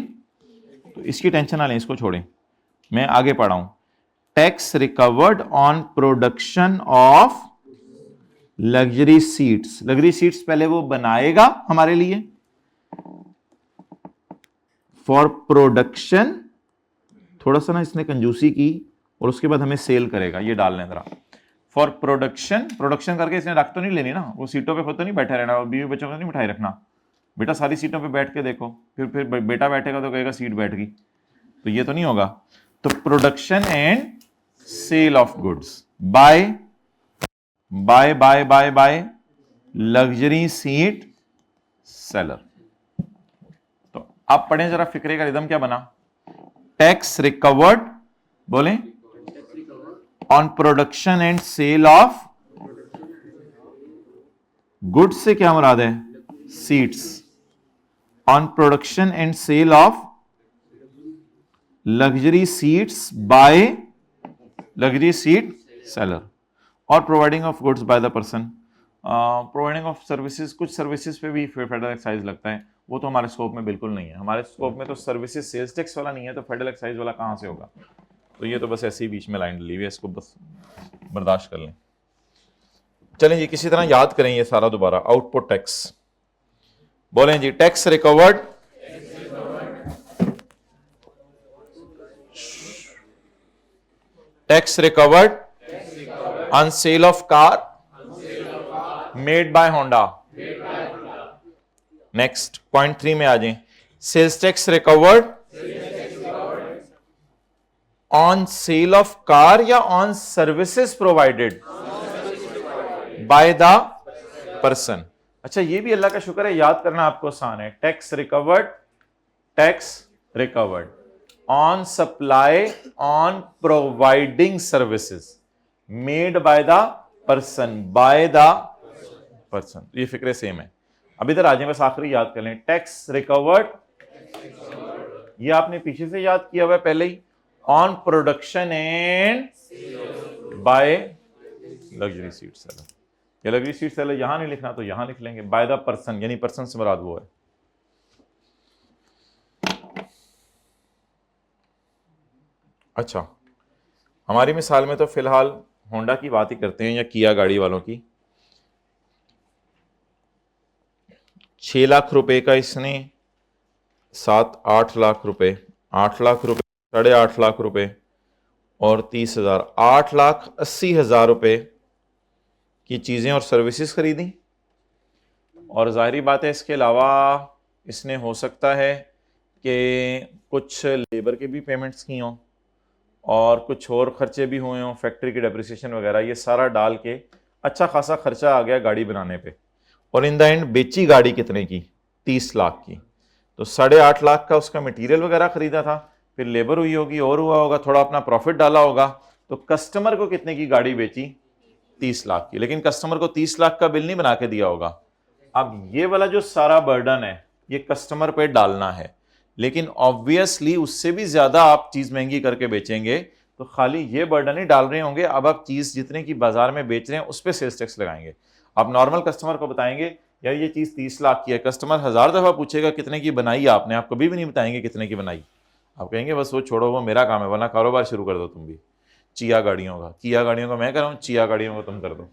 तो इसकी टेंशन ना लें, इसको छोड़ें, मैं आगे पढ़ा हूं। Tax recovered on production of luxury seats. Luxury seats पहले वो बनाएगा हमारे लिए फॉर प्रोडक्शन, थोड़ा सा ना इसने कंजूसी की, और उसके बाद हमें सेल करेगा, ये डाल लें जरा। फॉर प्रोडक्शन, प्रोडक्शन करके इसने रख तो नहीं लेनी ना, वो सीटों पे खुद तो नहीं बैठा रहना, और बीवी बच्चों को नहीं बिठाए रखना। बेटा सारी सीटों पे बैठ के देखो, फिर बेटा बैठेगा तो कहेगा सीट बैठ गई, तो ये तो नहीं होगा। तो production and sale of goods by by by by by luxury seat seller. तो आप पढ़ें जरा, फिक्रे का रिदम क्या बना। टैक्स रिकवर्ड, बोलें, on production and sale of goods से क्या मुराद है, seats, on production and sale of luxury seats by luxury seat seller, और providing of goods by the person. Providing of services, कुछ सर्विसेज पे भी फेडरल एक्साइज लगता है, वो तो हमारे स्कोप में बिल्कुल नहीं है। हमारे स्कोप में तो सर्विसेज सेल्स टैक्स वाला नहीं है, तो फेडरल एक्साइज वाला कहां से होगा। तो ये तो बस ऐसे ही बीच में लाइन डली हुई है, इसको बस बर्दाश्त कर लें। चलें जी, किसी तरह याद करें ये सारा दोबारा। आउटपुट टैक्स, बोलें जी, tax recovered tax recovered on sale of car made by Honda. Next point 3 में आ जाएं। Sales tax recovered on sale of car या on services provided by the person. अच्छा, ये भी अल्लाह का शुक्र है, याद करना आपको आसान है। Tax recovered on supply on providing services made by the person, bye the person, ये फिक्रे सेम है। अब इधर आ जाए, बस आखिरी याद कर लें। टैक्स रिकवर्ड, ये आपने पीछे से याद किया हुआ है पहले ही, on production and by luxury seat seller. ये लग्जरी सीट सेलर यहां नहीं लिखना तो यहां लिख लेंगे, बाय द पर्सन, यानी पर्सन से मुराद वो है। अच्छा, हमारी मिसाल में तो फिलहाल होंडा की बात ही करते हैं, या किया गाड़ी वालों की। 6 लाख रुपए का इसने 7-8 लाख रुपए, 8 लाख रुपए, 8.5 लाख रुपए और 30,000, 8,80,000 रुपए की चीज़ें और सर्विसेज खरीदी। और जाहिर बात है, इसके अलावा इसने हो सकता है कि कुछ लेबर के भी पेमेंट्स की हों और कुछ और खर्चे भी हुए हों, फैक्ट्री की डेप्रिसिएशन वगैरह, ये सारा डाल के अच्छा खासा खर्चा आ गया गाड़ी बनाने पे। और इन द एंड बेची गाड़ी कितने की, 30 लाख की। तो 8.5 लाख का उसका मटेरियल वगैरह खरीदा था, फिर लेबर हुई होगी और हुआ होगा, थोड़ा अपना प्रॉफिट डाला होगा, तो कस्टमर को कितने की गाड़ी बेची, 30 लाख की। लेकिन कस्टमर को 30 लाख का बिल नहीं बना के दिया होगा। अब ये वाला जो सारा बर्डन है ये कस्टमर पे डालना है, लेकिन ऑब्वियसली उससे भी ज्यादा आप चीज महंगी करके बेचेंगे तो खाली ये बर्डन ही डाल रहे होंगे। अब आप चीज जितने की बाजार में बेच रहे हैं उस पर सेल्स टैक्स लगाएंगे। आप नॉर्मल कस्टमर को बताएंगे यार ये चीज 30 लाख की है, कस्टमर 1000 दफा पूछेगा कितने की बनाई आपने, आप कभी भी नहीं बताएंगे कितने की बनाई। आप कहेंगे बस वो छोड़ो, वो मेरा काम है, वरना कारोबार शुरू कर दो तुम भी। किया गाड़ियों का मैं कर रहा हूँ, चिया गाड़ियों का तुम कर दो।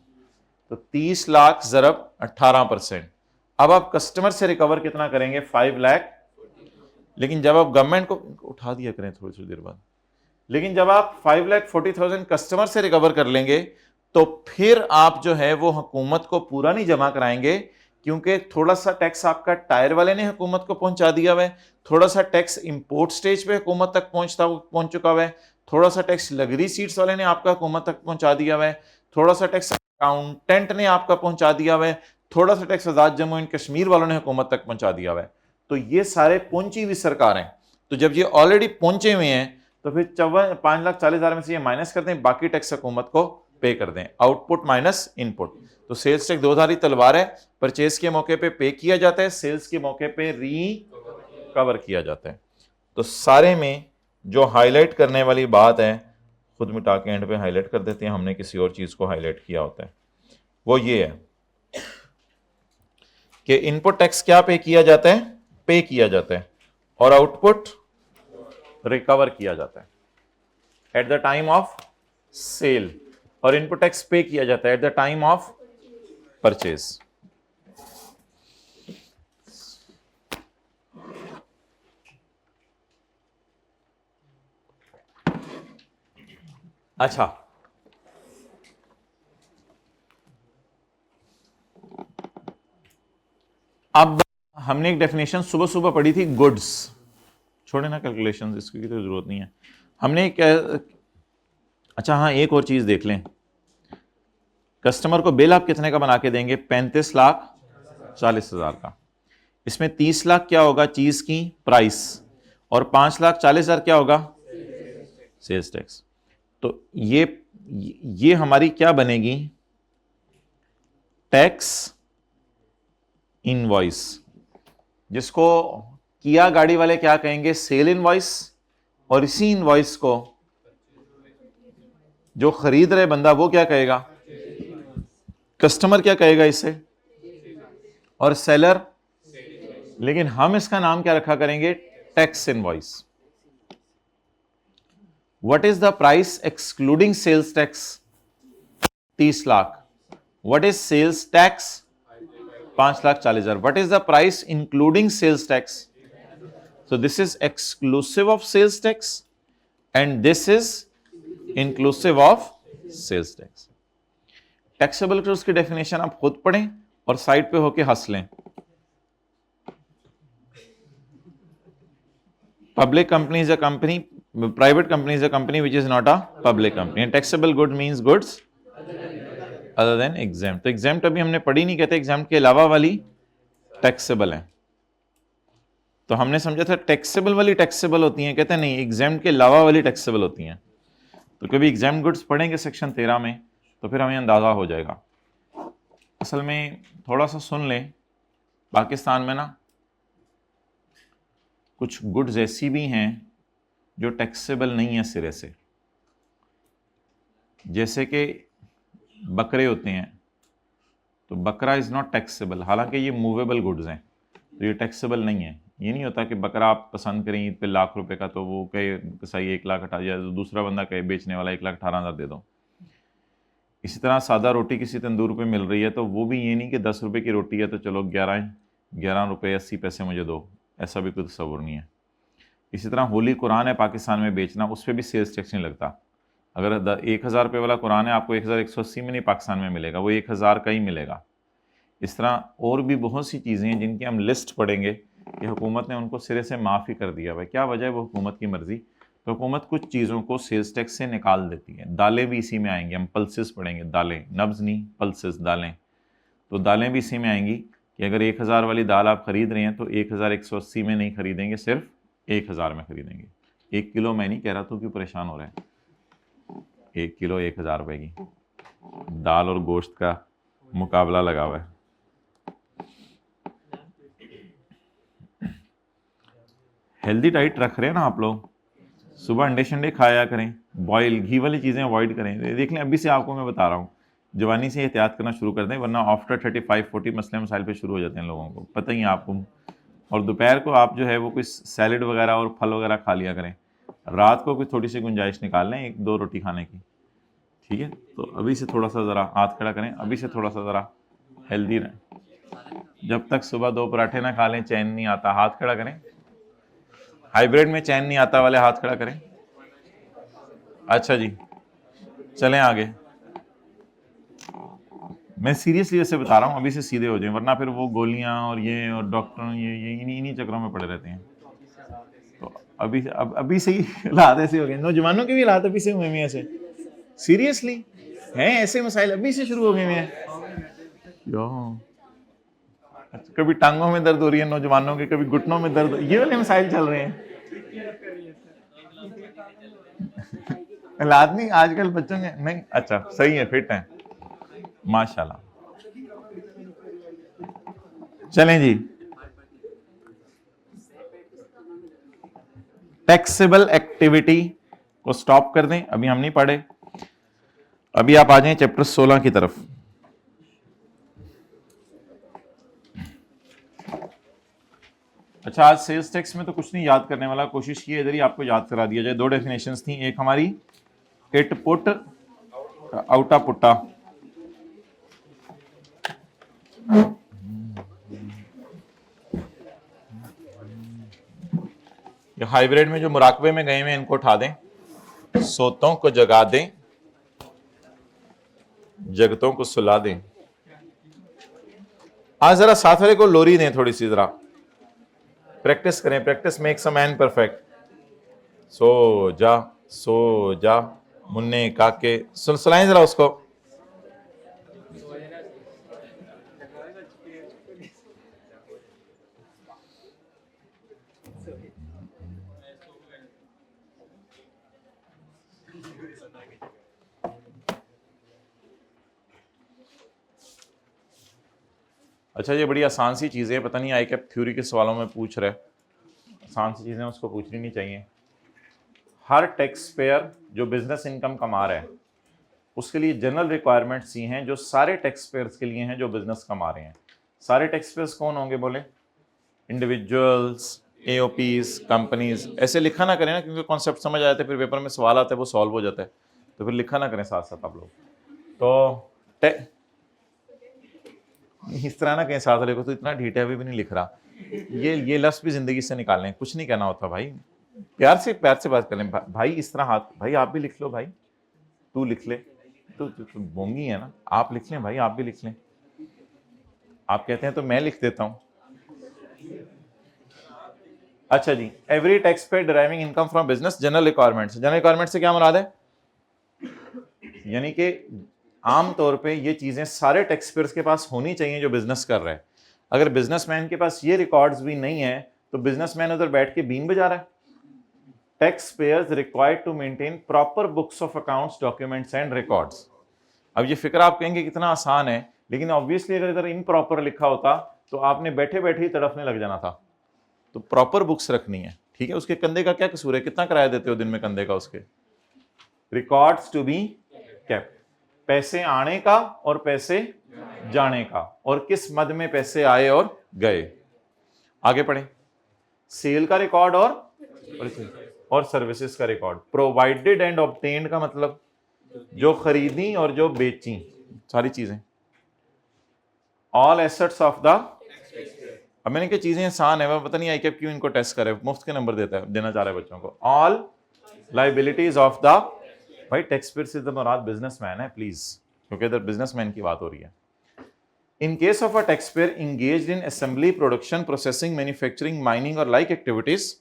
तो 30 लाख ज़रब 18%। अब आप कस्टमर से रिकवर कितना करेंगे, 5 लाख। लेकिन जब आप गवर्नमेंट को उठा दिया करें थोड़ी देर बाद, लेकिन जब आप 5,40,000 कस्टमर से रिकवर कर लेंगे तो फिर आप जो है वो हुकूमत को पूरा नहीं जमा कराएंगे, क्योंकि थोड़ा सा टैक्स आपका टायर वाले ने हुकूमत को पहुंचा दिया हुआ है, थोड़ा सा टैक्स इंपोर्ट स्टेज पे हुकूमत तक पहुंच चुका हुआ है, थोड़ा सा टैक्स लग्जरी सीट्स वाले ने आपका हुकूमत तक पहुंचा दिया हुआ है, थोड़ा सा टैक्स अकाउंटेंट ने आपका पहुंचा दिया हुआ है, थोड़ा सा tax Azad Jammu and Kashmir वालों ने हुकूमत तक पहुंचा दिया हुआ है। तो ये सारे पहुंची हुई सरकार हैं। तो जब ये ऑलरेडी पहुंचे हुए हैं तो फिर 5,40,000 में से ये माइनस कर दें, बाकी टैक्स हुकूमत को पे कर दें। Output minus input. तो सेल्स टैक्स 2 धारी तलवार है, परचेज के मौके पे किया जाता है, सेल्स के मौके पे रिकवर किया जाता है। तो सारे में जो हाईलाइट करने वाली बात है, खुद मिटा के एंड पे हाईलाइट कर देते हैं, हमने किसी और चीज को हाईलाइट किया होता है, वो ये है कि इनपुट टैक्स क्या पे किया जाता है, पे किया जाता है और आउटपुट रिकवर किया जाता है at the time of sale, और इनपुट टैक्स पे किया जाता है at the time of purchase. अच्छा, अब हमने एक डेफिनेशन सुबह सुबह पढ़ी थी, गुड्स। छोड़े ना कैलकुलेशंस, इसकी तो जरूरत नहीं है। हमने अच्छा हाँ, एक और चीज देख लें, कस्टमर को बिल आप कितने का बना के देंगे? 35,40,000 का। इसमें 30 लाख क्या होगा? चीज की प्राइस, और 5,40,000 क्या होगा? Sales tax. तो ये हमारी क्या बनेगी? टैक्स इनवॉइस, जिसको किया गाड़ी वाले क्या कहेंगे? Sale invoice. और इसी इनवॉइस को जो खरीद रहे बंदा वो क्या कहेगा? कस्टमर क्या कहेगा इसे? और सेलर, लेकिन हम इसका नाम क्या रखा करेंगे? Tax invoice. What is the price excluding sales tax? 30 lakh. What is sales tax? 5,40,000। What is the price including sales tax? So this is exclusive of sales tax and this is inclusive of sales tax. Taxable goods की definition आप खुद पढ़ें और side पे होके हंस लें। Public company is a company, private company is a company which is not a public company. And taxable good means goods other than exempt. तो exempt अभी हमने पढ़ी नहीं, कहते exempt के अलावा वाली taxable है। तो हमने समझा था टैक्सेबल वाली टैक्सेबल होती हैं, कहते हैं नहीं, एग्जाम्ड के अलावा वाली टैक्सेबल होती हैं। तो कभी एग्जाम गुड्स पढ़ेंगे सेक्शन 13 में तो फिर हमें अंदाज़ा हो जाएगा। असल में थोड़ा सा सुन लें, पाकिस्तान में ना कुछ गुड्स ऐसी भी हैं जो टैक्सेबल नहीं है सिरे से, जैसे कि बकरे होते हैं, तो बकरा इज़ नॉट टैक्सेबल, हालांकि ये मूवेबल गुड्स हैं, तो ये टैक्सेबल नहीं है। ये नहीं होता कि बकरा आप पसंद करें ईद पे ₹1,00,000 का, तो वो कहे कसाई 1,00,000 हटा दिया, तो दूसरा बंदा कहे बेचने वाला 1,18,000 दे दो। इसी तरह सादा रोटी किसी तंदूर पे मिल रही है तो वो भी ये नहीं कि ₹10 की रोटी है तो चलो 11 रुपये 80 पैसे मुझे दो, ऐसा भी कोई तस्वुर नहीं है। इसी तरह होली कुरान है पाकिस्तान में बेचना, उस पर भी सेल्स टैक्स नहीं लगता। अगर 1,000 वाला कुरान है आपको 1,180 में नहीं पाकिस्तान में मिलेगा, वो 1,000 का ही मिलेगा। इस तरह और भी बहुत सी चीज़ें हैं जिनकी हम लिस्ट पढ़ेंगे कि हुकूमत ने उनको सिरे से माफ़ ही कर दिया। भाई क्या वजह है? वो हुकूमत की मर्ज़ी। तो हुकूमत कुछ चीज़ों को सेल्स टैक्स से निकाल देती है। दालें भी इसी में आएंगी, हम पल्सेस पढ़ेंगे, दालें, नब्ज़ नहीं, पल्सेस, दालें। तो दालें भी इसी में आएंगी कि अगर 1,000 वाली दाल आप ख़रीद रहे हैं तो 1,180 में नहीं ख़रीदेंगे, सिर्फ 1,000 में ख़रीदेंगे। 1 किलो मैं नहीं कह रहा, तो क्यों परेशान हो रहे हैं? 1 किलो 1,000 रुपये की दाल और गोश्त का मुकाबला लगा हुआ है। हेल्दी डाइट रख रहे हैं ना आप लोग, सुबह अंडे शंडे खाया करें, बॉयल घी वाली चीज़ें अवॉइड करें। देख लें, अभी से आपको मैं बता रहा हूँ, जवानी से एहतियात करना शुरू कर दें, वरना आफ्टर 35-40 मसले मसाइल पे शुरू हो जाते हैं लोगों को, पता ही है आपको। और दोपहर को आप जो है वो कोई सैलड वगैरह और फल वगैरह खा लिया करें, रात को कोई थोड़ी सी गुंजाइश निकाल लें 1-2 रोटी खाने की, ठीक है? तो अभी से थोड़ा सा ज़रा हाथ खड़ा करें, अभी से थोड़ा सा ज़रा हेल्दी रहें। जब तक सुबह 2 पराठे ना खा लें चैन नहीं आता। हाथ खड़ा करें, हाइब्रिड में चैन नहीं आता वाले हाथ खड़ा करें। अच्छा जी, चलें आगे। मैं सीरियसली ऐसे बता रहा हूँ, अभी से सीधे हो जाएं, वरना फिर वो गोलियां और ये और डॉक्टर ये इन्हीं चक्रों में पड़े रहते हैं। तो अभी से ही हालात ऐसे हो गए, नौजवानों के भी हालात अभी से हुए हैं ऐसे, सीरियसली हैं ऐसे मसाइल अभी से शुरू हो गए हैं। अच्छा, कभी टांगों में दर्द हो रही है नौजवानों के, कभी घुटनों में दर्द, ये वाले मसाइल चल रहे हैं। हालात नहीं आजकल बच्चों के नहीं। अच्छा सही है, फिट है माशाल्लाह। चलें जी, टैक्सेबल एक्टिविटी को स्टॉप कर दें, अभी हम नहीं पढ़े। अभी आप आ जाएं चैप्टर 16 की तरफ। अच्छा, आज सेल्स टैक्स में तो कुछ नहीं याद करने वाला, कोशिश की इधर ही आपको याद करा दिया जाए। दो डेफिनेशंस थी, एक हमारी इट पुट आउटा पुट्टा, ये हाइब्रिड में जो मुराकबे में गए हुए इनको उठा दें, सोतों को जगा दें, जगतों को सुला दें। आज जरा साथ वाले को लोरी दें थोड़ी सी, जरा प्रैक्टिस करें। Practice makes a man perfect. सो जा मुन्ने काके, सुनाएं जरा उसको। अच्छा, ये बड़ी आसान सी चीज़ें हैं, पता नहीं आई कैप थ्योरी के सवालों में पूछ रहे, आसान सी चीज़ें उसको पूछनी नहीं चाहिए। हर टैक्स पेयर जो बिजनेस इनकम कमा रहा है उसके लिए जनरल रिक्वायरमेंट्स ये हैं जो सारे टैक्स पेयर्स के लिए हैं जो बिजनेस कमा रहे हैं। सारे टैक्स पेयर्स कौन होंगे बोले? Individuals, AOPs, companies. ऐसे लिखा ना करें ना, क्योंकि कॉन्सेप्ट समझ आ जाते हैं, फिर पेपर में सवाल आता है वो सॉल्व हो जाता है, तो फिर लिखा ना करें साथ साथ आप लोग। तो इस तरह ना कहीं साथ वाले को तो इतना ढीठा भी नहीं लिख रहा, ये लफ्ज़ भी जिंदगी से निकालने, कुछ नहीं कहना होता भाई, प्यार से बात कर लें भाई, इस तरह हाथ, भाई आप भी लिख लो, भाई तू लिख ले, तो बोंगी है ना, आप लिख लें भाई, आप भी लिख लें। आप कहते हैं तो मैं लिख देता हूं। अच्छा जी, every tax payer deriving income from business general requirements. General requirement से क्या मुराद है? यानी कि आमतौर पे ये चीजें सारे टैक्स पेयर्स के पास होनी चाहिए जो बिजनेस कर रहा है। अगर बिजनेसमैन के पास ये रिकॉर्ड्स भी नहीं है तो बिजनेसमैन उधर बैठ के बीन बजा रहा है। Tax payers required to maintain proper books of accounts, documents and records. अब ये फिक्र आप कहेंगे कितना आसान है, लेकिन ऑब्वियसली अगर इधर इनप्रॉपर लिखा होता तो आपने बैठे बैठे ही तड़फने लग जाना था। तो प्रॉपर बुक्स रखनी है, ठीक है। उसके कंधे का क्या कसूर है? कितना किराया देते हो दिन में कंधे का उसके? रिकॉर्ड्स टू बी केप्ट, पैसे आने का और पैसे जाने का, और किस मद में पैसे आए और गए। आगे पढ़े। सेल का रिकॉर्ड और सर्विसेज का रिकॉर्ड। प्रोवाइडेड एंड ऑब्टेन्ड का मतलब जो खरीदी और जो बेची, सारी चीजें। ऑल एसेट्स ऑफ द, अब मैंने कहा चीजें आसान है, पता नहीं आई क्या क्यों इनको टेस्ट करे, मुफ्त के नंबर देना चाह रहे हैं बच्चों को। ऑल लाइबिलिटीज ऑफ द, भाई टैक्स पेयर से मुराद बिजनेसमैन है प्लीज, क्योंकि इधर बिजनेसमैन की बात हो रही है। In case of a tax payer engaged in assembly, production, processing, manufacturing, mining और like activities,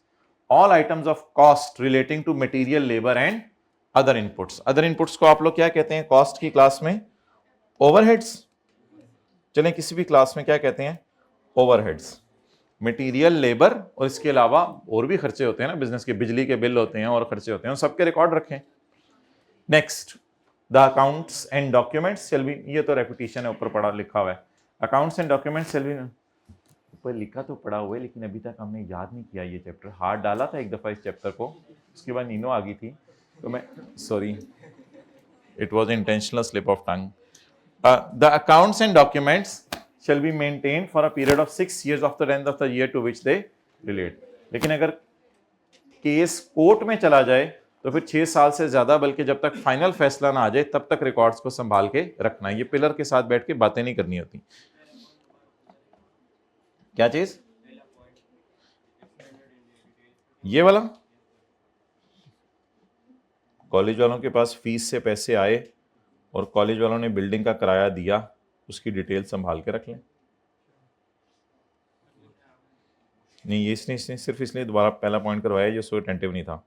all items of cost relating to material, labour and other inputs. Other inputs को आप लोग क्या कहते हैं कॉस्ट की क्लास में? ओवरहेड्स। चलें किसी भी क्लास में क्या कहते हैं? ओवरहेड्स। मटेरियल, लेबर और इसके अलावा और भी खर्चे होते हैं ना बिजनेस के, बिजली के बिल होते हैं और खर्चे होते हैं, सबके रिकॉर्ड रखें। Next, the accounts and documents shall be, ये तो रेपिटेशन है, ऊपर पढ़ा लिखा हुआ है। Accounts and documents shall be, ऊपर लिखा तो पढ़ा हुआ है लेकिन अभी तक हमने याद नहीं किया ये चैप्टर। हाथ डाला था एक दफा इस चैप्टर को, उसके बाद नीनो आ गई थी तो मैं sorry, it was intentional slip of tongue. The accounts and documents shall be maintained for a period of 6 years of the length of the year to which they relate। लेकिन अगर case court में चला जाए तो फिर 6 साल से ज्यादा, बल्कि जब तक फाइनल फैसला ना आ जाए तब तक रिकॉर्ड्स को संभाल के रखना है। ये पिलर के साथ बैठ के बातें नहीं करनी होती। क्या चीज? ये वाला कॉलेज वालों के पास फीस से पैसे आए और कॉलेज वालों ने बिल्डिंग का किराया दिया, उसकी डिटेल संभाल के रख लें। नहीं, ये इसने सिर्फ इसलिए दोबारा पहला पॉइंट करवाया जो सो अटेंटिव नहीं था।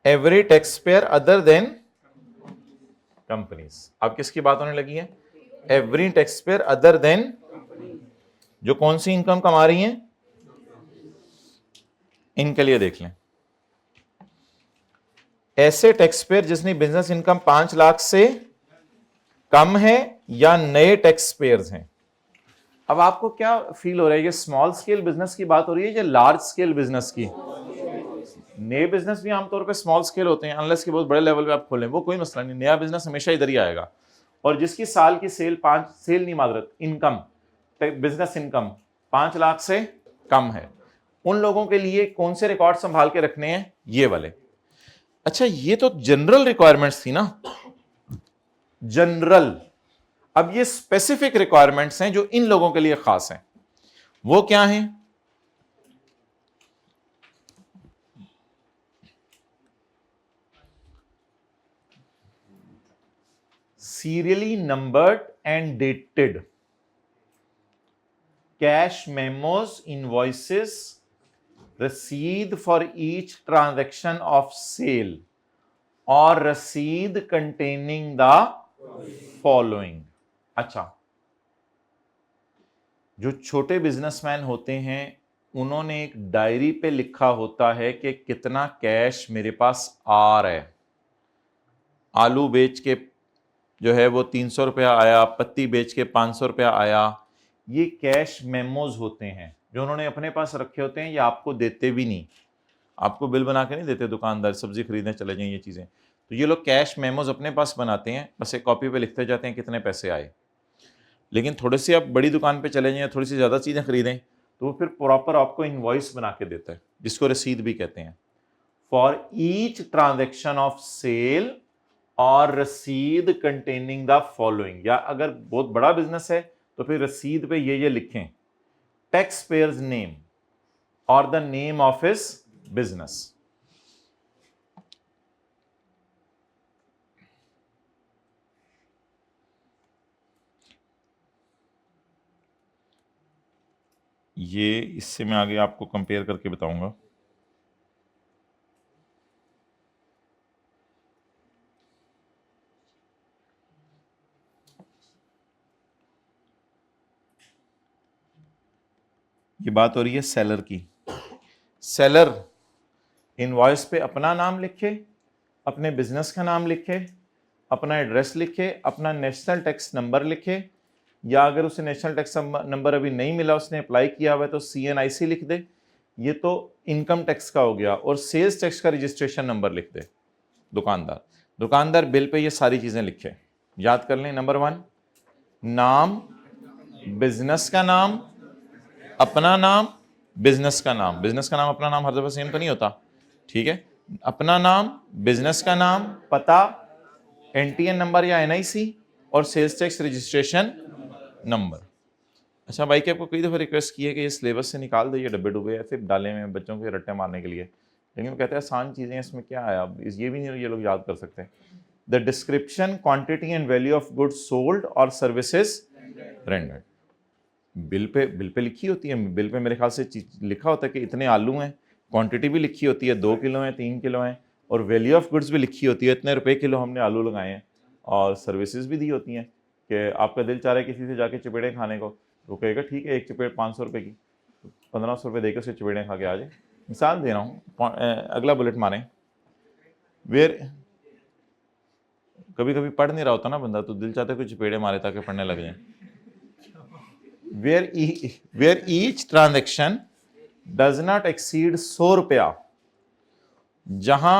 Every tax pair other than companies. अब किसकी बात होने लगी है? Every tax pair other than, जो कौन सी इनकम कमा रही हैं, इनके लिए देख लें। ऐसे टैक्स पेयर जिसने बिजनेस इनकम 5 लाख से कम है या नए टैक्स पेयर्स हैं। अब आपको क्या फील हो रहा है, ये स्मॉल स्केल बिजनेस की बात हो रही है या लार्ज स्केल बिजनेस की? नए बिजनेस भी आमतौर पे स्मॉल स्केल होते हैं, अनलेस कि बहुत बड़े लेवल पे आप खोलें, वो कोई मसला नहीं, नया बिजनेस हमेशा इधर ही आएगा। और जिसकी साल की सेल नहीं माजरत इनकम, बिजनेस इनकम 5 लाख से कम है, उन लोगों के लिए कौन से रिकॉर्ड संभाल के रखने हैं? ये वाले। अच्छा, ये तो जनरल रिक्वायरमेंट्स थी ना, जनरल। अब ये स्पेसिफिक रिक्वायरमेंट्स हैं जो इन लोगों के लिए खास हैं। वो क्या हैं? Serially numbered and dated cash memos, invoices, रसीद for each transaction of sale और रसीद कंटेनिंग द फॉलोइंग। अच्छा, जो छोटे बिजनेसमैन होते हैं उन्होंने एक डायरी पे लिखा होता है कि कितना कैश मेरे पास आ रहा है। आलू बेच के जो है वो 300 रुपया आया, पत्ती बेच के 500 रुपया आया। ये कैश मेमोज होते हैं जो उन्होंने अपने पास रखे होते हैं, ये आपको देते भी नहीं, आपको बिल बना के नहीं देते दुकानदार, सब्जी खरीदने चले जाएं ये चीज़ें। तो ये लोग कैश मेमोज अपने पास बनाते हैं, बस एक कॉपी पे लिखते जाते हैं कितने पैसे आए। लेकिन थोड़ी सी आप बड़ी दुकान पे चले जाएं, थोड़ी सी ज़्यादा चीज़ें खरीदें, तो वो फिर प्रॉपर आपको इनवॉइस बना के देता है, जिसको रसीद भी कहते हैं। For each transaction of sale और रसीद कंटेनिंग द फॉलोइंग, या अगर बहुत बड़ा बिजनेस है तो फिर रसीद पे ये लिखें, टैक्स पेयर्स नेम और the name of his business. ये इससे मैं आगे आपको कंपेयर करके बताऊंगा। ये बात हो रही है सेलर की। सेलर इनवॉइस पे अपना नाम लिखे, अपने बिजनेस का नाम लिखे, अपना एड्रेस लिखे, अपना नेशनल टैक्स नंबर लिखे, या अगर उसे नेशनल टैक्स नंबर अभी नहीं मिला, उसने अप्लाई किया हुआ है तो CNIC लिख दे, ये तो इनकम टैक्स का हो गया। और सेल्स टैक्स का रजिस्ट्रेशन नंबर लिख दे दुकानदार बिल पे ये सारी चीजें लिखे। याद कर लें, नंबर 1 नाम, बिजनेस का नाम, अपना नाम, बिजनेस का नाम। बिजनेस का नाम अपना नाम हर दफा सेम तो नहीं होता, ठीक है। अपना नाम, बिजनेस का नाम, पता, NTN नंबर या NIC और सेल्स टैक्स रजिस्ट्रेशन नंबर। अच्छा भाई, कि आपको कई दफ़ा रिक्वेस्ट की है कि ये सिलेबस से निकाल दो, ये डब्बे डुब्बे ऐसे डाले में बच्चों के रट्टे मारने के लिए, लेकिन वो कहते हैं आसान चीज़ें, इसमें क्या है, अब ये भी नहीं ये लोग याद कर सकते। The description, quantity and value of goods sold और सर्विसेज रेंडर्ड। बिल पे लिखी होती है, बिल पे मेरे ख्याल से लिखा होता है कि इतने आलू हैं, क्वांटिटी भी लिखी होती है 2 किलो हैं, 3 किलो हैं, और वैल्यू ऑफ गुड्स भी लिखी होती है, इतने रुपए किलो हमने आलू लगाए हैं, और सर्विसेज भी दी होती हैं कि आपका दिल चाह रहा है किसी से जाके चपेड़े खाने को, तो कहेगा ठीक है, एक चपेड़ 500 रुपये की, 1500 रुपये देकर उसे चपेड़े खा के आ जाए। मिसाल दे रहा हूँ, अगला बुलेट मारें। वेयर, कभी कभी पढ़ नहीं रहा होता ना बंदा, तो दिल चाहता है कुछ चपेड़े मारे ताकि पढ़ने लग जाए। where each transaction does not exceed 100 रुपया। जहां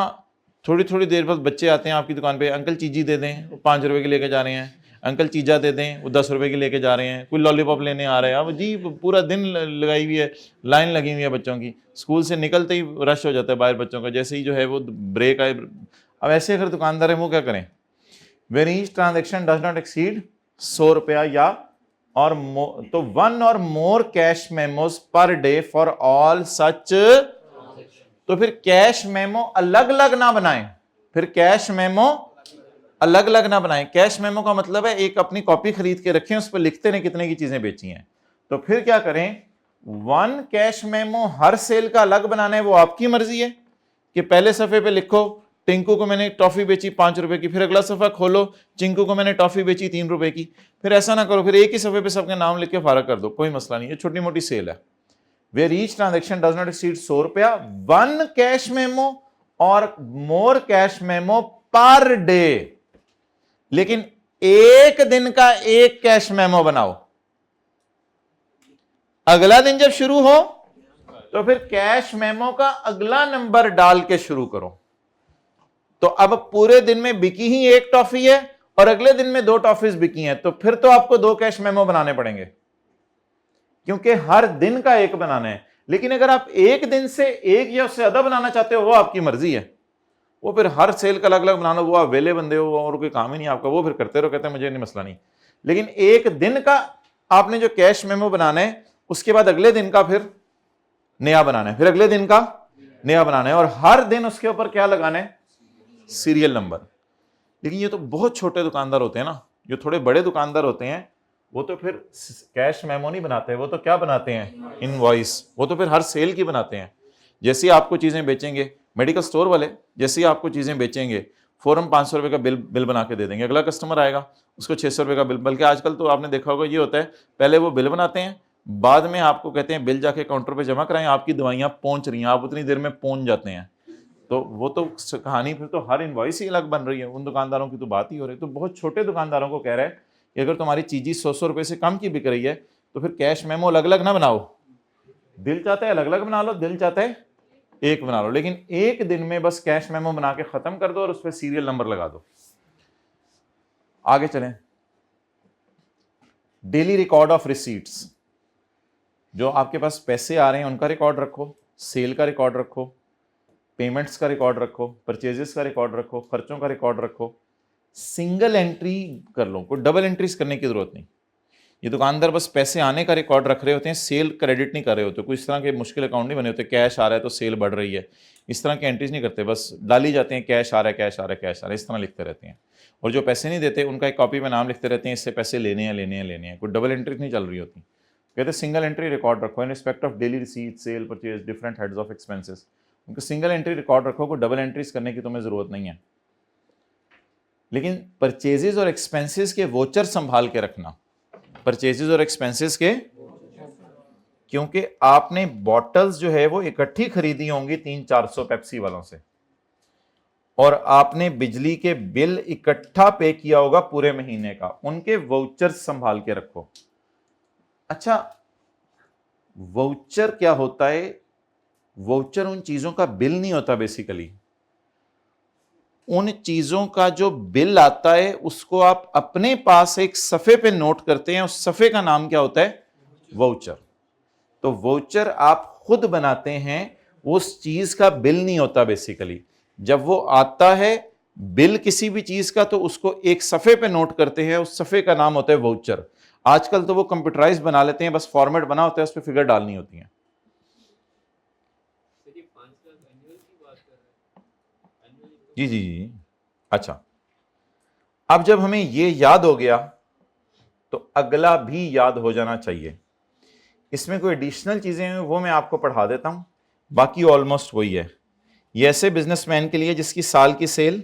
थोड़ी थोड़ी देर बाद बच्चे आते हैं आपकी दुकान पे, अंकल चीजी दे दें, वो 5 रुपए की लेके जा रहे हैं, अंकल चीजा दे दें, वो 10 रुपए की लेके जा रहे हैं, कोई लॉलीपॉप लेने आ रहे हैं। अब जी पूरा दिन लगाई हुई है, लाइन लगी हुई है बच्चों की, स्कूल से निकलते ही रश हो जाता है बाहर बच्चों का, जैसे ही जो है वो ब्रेक आए। अब ऐसे अगर दुकानदार है वो क्या करें? Where each transaction does not exceed 100 रुपया या और तो 1 or more cash memos per day for all such. तो फिर कैश मेमो अलग अलग ना बनाएं, फिर कैश मेमो अलग अलग ना बनाएं। कैश मेमो का मतलब है एक अपनी कॉपी खरीद के रखें, उस पर लिखते रहे कितने की चीजें बेची हैं। तो फिर क्या करें, 1 कैश मेमो हर सेल का अलग बनाना है, वो आपकी मर्जी है कि पहले सफे पे लिखो टिंकू को मैंने टॉफी बेची 5 रुपए की, फिर अगला सफा खोलो चिंकू को मैंने टॉफी बेची 3 रुपए की। फिर ऐसा ना करो, फिर एक ही सफे पे सबके नाम लिख के फारग कर दो, कोई मसला नहीं, ये छोटी मोटी सेल है। Where each transaction does not exceed 100 रुपया, 1 cash memo or more cash memo per day. लेकिन एक दिन का एक कैश मेमो बनाओ, अगला दिन जब शुरू हो तो फिर कैश मेमो का अगला नंबर डाल के शुरू करो। तो अब पूरे दिन में बिकी ही 1 टॉफी है और अगले दिन में 2 टॉफीज बिकी हैं, तो फिर तो आपको 2 कैश मेमो बनाने पड़ेंगे। क्योंकि हर दिन का एक बनाना है। लेकिन अगर आप एक दिन से एक या उससे ज्यादा बनाना चाहते हो वो आपकी मर्जी है, वो फिर हर सेल का अलग अलग बनाना, वो आप वेले बंदे हो और कोई काम ही नहीं आपका, वो फिर करते रहो, कहते हैं मुझे नहीं मसला नहीं। लेकिन एक दिन का आपने जो कैश मेमो बनाना है, उसके बाद अगले दिन का फिर नया बनाना है, फिर अगले दिन का नया बनाना है, और हर दिन उसके ऊपर क्या लगाना है, सीरियल नंबर। लेकिन ये तो बहुत छोटे दुकानदार होते हैं ना, जो थोड़े बड़े दुकानदार होते हैं वो तो फिर कैश मेमो नहीं बनाते, वो तो क्या बनाते हैं, इनवॉइस। वो तो फिर हर सेल की बनाते हैं। जैसे आपको चीजें बेचेंगे, मेडिकल स्टोर वाले जैसे ही आपको चीजें बेचेंगे फौरन 500 रुपए का बिल बना के दे देंगे, अगला कस्टमर आएगा उसको 600 रुपए का बिल। बल्कि आजकल तो आपने देखा होगा ये होता है, पहले वो बिल बनाते हैं, बाद में आपको कहते हैं बिल जाके काउंटर पे जमा कराएं, आपकी दवाइयां पहुंच रही हैं, आप उतनी देर में पहुंच जाते हैं। तो वो तो कहानी फिर तो हर इनवॉइस ही अलग बन रही है, उन दुकानदारों की तो बात ही हो रही है। तो बहुत छोटे दुकानदारों को कह रहा है कि अगर तुम्हारी चीज़ 100 रुपए से कम की बिक रही है तो फिर कैश मेमो अलग अलग ना बनाओ, दिल चाहता है अलग अलग बना लो, दिल चाहता है एक बना लो, लेकिन एक दिन में बस कैश मेमो बना के खत्म कर दो और उस पर सीरियल नंबर लगा दो। आगे चलें, डेली रिकॉर्ड ऑफ रिसीट्स, जो आपके पास पैसे आ रहे हैं उनका रिकॉर्ड रखो, सेल का रिकॉर्ड रखो, पेमेंट्स का रिकॉर्ड रखो, परचेजेस का रिकॉर्ड रखो, खर्चों का रिकॉर्ड रखो। सिंगल एंट्री कर लो, कोई डबल एंट्रीज करने की जरूरत नहीं। ये दुकानदार बस पैसे आने का रिकॉर्ड रख रहे होते हैं, सेल क्रेडिट नहीं कर रहे होते, कोई इस तरह के मुश्किल अकाउंट नहीं बने होते, कैश आ रहा है तो सेल बढ़ रही है, इस तरह की एंट्रीज नहीं करते, बस डाली जाते हैं कैश आ रहा है, कैश आ रहा है, कैश आ रहा है, इस तरह लिखते रहते हैं। और जो पैसे नहीं देते उनका एक कॉपी में नाम लिखते रहते हैं, इससे पैसे लेने हैं लेने हैं लेने हैं, कोई डबल एंट्रीज नहीं चल रही होती। कहते सिंगल एंट्री रिकॉर्ड रखो in respect of daily receipt, sale, purchase, different heads of expenses. उनको सिंगल एंट्री रिकॉर्ड रखो, कोई डबल एंट्रीज करने की तुम्हें जरूरत नहीं है। लेकिन परचेजेस और एक्सपेंसेस के वोचर संभाल के रखना, परचेजेस और एक्सपेंसेस के, क्योंकि आपने बॉटल्स जो है वो इकट्ठी खरीदी होंगी 300-400 पेप्सी वालों से, और आपने बिजली के बिल इकट्ठा पे किया होगा पूरे महीने का, उनके वाउचर्स संभाल के रखो। अच्छा, वाउचर क्या होता है? वाउचर उन चीजों का बिल नहीं होता, बेसिकली उन चीजों का जो बिल आता है उसको आप अपने पास एक सफे पे नोट करते हैं, उस सफे का नाम क्या होता है? वाउचर। तो वाउचर आप खुद बनाते हैं, उस चीज का बिल नहीं होता बेसिकली। जब वो आता है बिल किसी भी चीज का तो उसको एक सफे पे नोट करते हैं, उस सफे का नाम होता है वाउचर। आजकल तो वो कंप्यूटराइज बना लेते हैं, बस फॉर्मेट बना होता है, उस पर फिगर डालनी होती है। जी जी जी। अच्छा, अब जब हमें ये याद हो गया तो अगला भी याद हो जाना चाहिए। इसमें कोई एडिशनल चीजें हैं वो मैं आपको पढ़ा देता हूं, बाकी ऑलमोस्ट वही है। ये ऐसे बिजनेसमैन के लिए जिसकी साल की सेल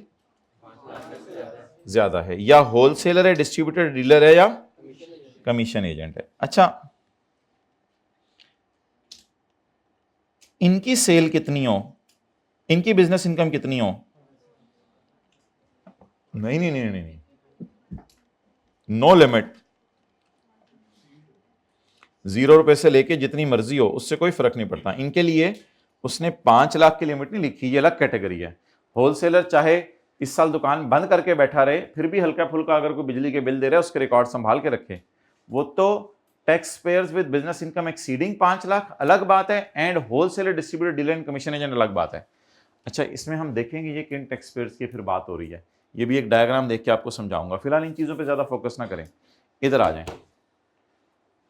ज्यादा है, या होलसेलर है, डिस्ट्रीब्यूटर, डीलर है, या कमीशन एजेंट है। अच्छा, इनकी सेल कितनी हो, इनकी बिजनेस इनकम कितनी हो? नहीं नहीं नहीं नहीं, नहीं, नो लिमिट। 0 रुपए से लेके जितनी मर्जी हो, उससे कोई फर्क नहीं पड़ता इनके लिए। उसने 5 लाख की लिमिट नहीं लिखी, ये अलग कैटेगरी है। होलसेलर चाहे इस साल दुकान बंद करके बैठा रहे, फिर भी हल्का फुल्का अगर कोई बिजली के बिल दे रहा है उसके रिकॉर्ड संभाल के रखे। वो तो tax payers with business income exceeding 5 lakh अलग बात है, and wholesaler, distributor, dealer and commission agent अलग बात है। अच्छा, इसमें हम देखेंगे ये किन टैक्स पेयर्स की फिर बात हो रही है, ये भी एक डायग्राम देख के आपको समझाऊंगा। फिलहाल इन चीजों पे ज्यादा फोकस ना करें, इधर आ जाएं।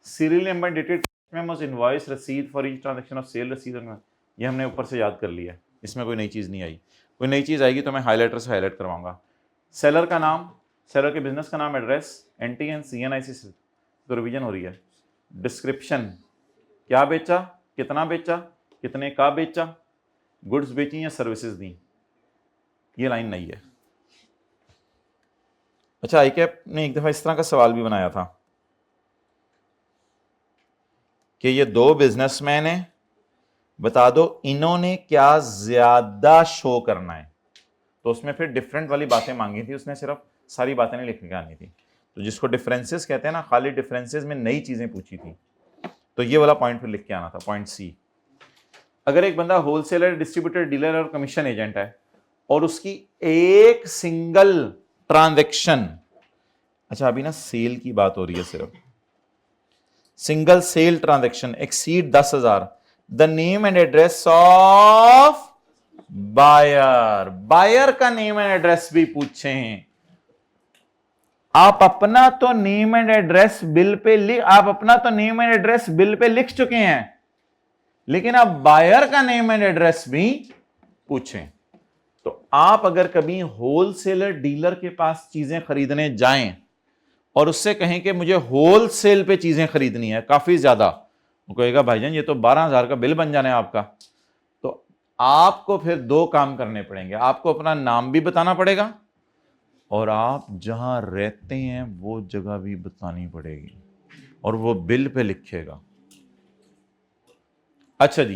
Serial number, dated memos, invoice, रसीद for each transaction of sale, रसीद, ये हमने ऊपर से याद कर लिया, इसमें कोई नई चीज नहीं आई। कोई नई चीज आएगी तो मैं हाईलाइटर से हाईलाइट करवाऊंगा। सेलर का नाम, सेलर के बिजनेस का नाम, एड्रेस, NTN, CNIC तो रिवीजन हो रही है। डिस्क्रिप्शन, क्या बेचा, कितना बेचा, कितने का बेचा, गुड्स बेची या सर्विसेज दी, ये लाइन नहीं है। अच्छा, ICAP ने एक दफा इस तरह का सवाल भी बनाया था कि ये 2 बिजनेसमैन हैं, बता दो इन्होंने क्या ज्यादा शो करना है। तो उसमें फिर डिफरेंट वाली बातें मांगी थी उसने, सिर्फ सारी बातें नहीं लिख के आनी थी। तो जिसको डिफरेंसेस कहते हैं ना, खाली डिफरेंसेस में नई चीजें पूछी थी, तो ये वाला पॉइंट फिर लिख के आना था, पॉइंट C। अगर एक बंदा होलसेलर, डिस्ट्रीब्यूटर, डीलर और कमीशन एजेंट है और उसकी एक सिंगल ट्रांजैक्शन, अच्छा अभी ना सेल की बात हो रही है, सिर्फ single sale transaction exceed 10,000, the name and address of buyer, buyer का नेम एंड एड्रेस भी पूछे हैं। आप अपना तो name and address bill pay लिख चुके हैं, लेकिन आप बायर का नेम एंड एड्रेस भी पूछें। तो आप अगर कभी होलसेलर डीलर के पास चीजें खरीदने जाएं और उससे कहें कि मुझे होलसेल पे चीजें खरीदनी है काफी ज्यादा, वो कहेगा भाईजान ये तो 12,000 का बिल बन जाना है आपका। तो आपको फिर दो काम करने पड़ेंगे, आपको अपना नाम भी बताना पड़ेगा और आप जहां रहते हैं वो जगह भी बतानी पड़ेगी, और वो बिल पे लिखेगा। अच्छा जी,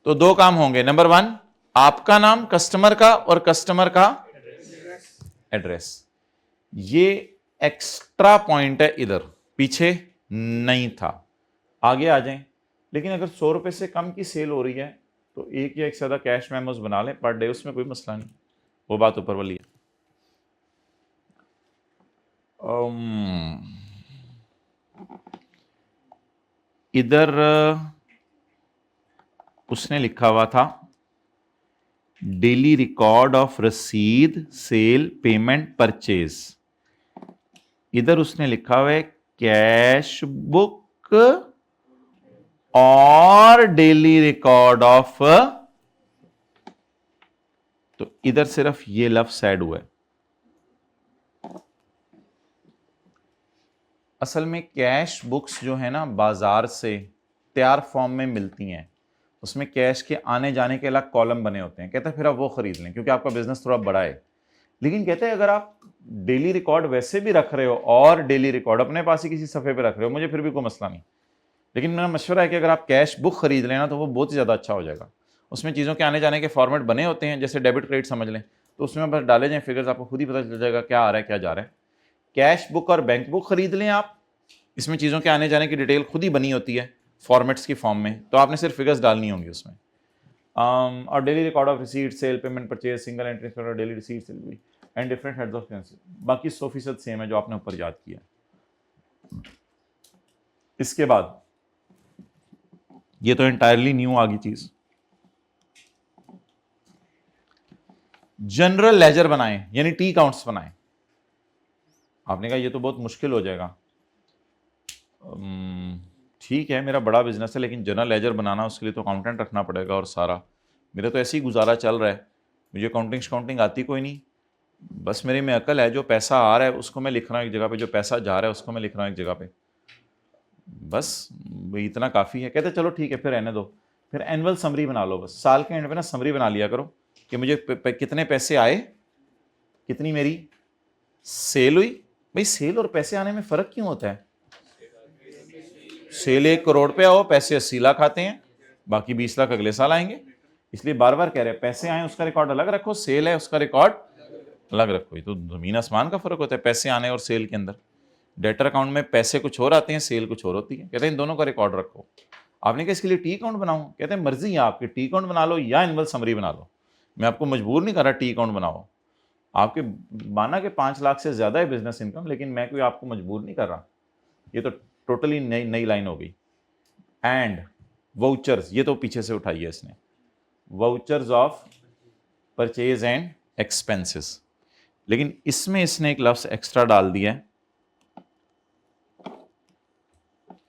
तो दो काम होंगे। नंबर 1 आपका नाम कस्टमर का और कस्टमर का एड्रेस। ये एक्स्ट्रा पॉइंट है, इधर पीछे नहीं था, आगे आ जाएं। लेकिन अगर 100 रुपए से कम की सेल हो रही है तो एक या एक से ज्यादा कैश मेमोस बना लें पर डे, उसमें कोई मसला नहीं, वो बात ऊपर वाली है। इधर उसने लिखा हुआ था डेली रिकॉर्ड ऑफ रसीद सेल पेमेंट परचेज, इधर उसने लिखा हुआ है कैश बुक और डेली रिकॉर्ड ऑफ, तो इधर सिर्फ ये लफ्ज ऐड हुआ है। असल में कैश बुक्स जो है ना बाजार से तैयार फॉर्म में मिलती हैं, उसमें कैश के आने जाने के अलग कॉलम बने होते हैं। कहते हैं फिर आप वो खरीद लें क्योंकि आपका बिजनेस थोड़ा बड़ा है। लेकिन कहते हैं अगर आप डेली रिकॉर्ड वैसे भी रख रहे हो और डेली रिकॉर्ड अपने पास ही किसी सफ़े पे रख रहे हो, मुझे फिर भी कोई मसला नहीं। लेकिन मेरा मशवरा है कि अगर आप कैश बुक खरीद लेना तो वो बहुत ही ज़्यादा अच्छा हो जाएगा। उसमें चीज़ों के आने जाने के फॉर्मेट बने होते हैं, जैसे डेबिट क्रेडिट समझ लें, तो उसमें बस डाले जाएँ फिगर्स, आपको खुद ही पता चल जाएगा क्या आ रहा है क्या जा रहा है। कैश बुक और बैंक बुक खरीद लें आप, इसमें चीज़ों के आने जाने की डिटेल खुद ही बनी होती है फॉर्मेट्स की फॉर्म में, तो आपने सिर्फ फिगर्स डालनी होंगी उसमें। और daily record of receipt sale payment purchase single entry for daily receipt sale and different heads of expenses, बाकी 100% सेम है जो आपने ऊपर याद किया। इसके बाद ये तो एंटायरली न्यू आ गई चीज, जनरल लेजर बनाएं यानी टी काउंट्स बनाएं। आपने कहा ये तो बहुत मुश्किल हो जाएगा। ठीक है, मेरा बड़ा बिजनेस है, लेकिन जनरल लेजर बनाना उसके लिए तो अकाउंटेंट रखना पड़ेगा और सारा, मेरा तो ऐसे ही गुजारा चल रहा है, मुझे काउंटिंग आती कोई नहीं, बस मेरे में अकल है, जो पैसा आ रहा है उसको मैं लिख रहा हूँ एक जगह पे, जो पैसा जा रहा है उसको मैं लिख रहा हूँ एक जगह पे, बस इतना काफ़ी है। कहते चलो ठीक है फिर रहने दो, फिर एनुअल समरी बना लो, बस साल के एंड पे ना समरी बना लिया करो कि मुझे कितने पैसे आए, कितनी मेरी सेल हुई। भाई सेल और पैसे आने में फ़र्क क्यों होता है? सेल 1 करोड़ पे आओ, पैसे 80 लाख आते हैं, बाकी 20 लाख अगले साल आएंगे। इसलिए बार बार कह रहे हैं पैसे आए उसका रिकॉर्ड अलग रखो, सेल है उसका रिकॉर्ड अलग रखो। ये तो जमीन आसमान का फर्क होता है पैसे आने और सेल के अंदर। डेटर अकाउंट में पैसे कुछ और आते हैं, सेल कुछ और होती है। कहते हैं इन दोनों का रिकॉर्ड रखो। आपने कहा इसके लिए टी अकाउंट बनाऊं? कहते हैं मर्जी है आपकी, टी अकाउंट बना लो या एनुअल समरी बना लो, मैं आपको मजबूर नहीं कर रहा टी अकाउंट बनाओ। आपके माना कि 5 लाख से ज्यादा है बिजनेस इनकम, लेकिन मैं कोई आपको मजबूर नहीं कर रहा। ये तो टोटली नई लाइन हो गई। एंड वाउचर्स, ये तो पीछे से उठाई है इसने, vouchers of purchase and expenses, लेकिन इसमें इसने एक लफ्ज एक्स्ट्रा डाल दिया है,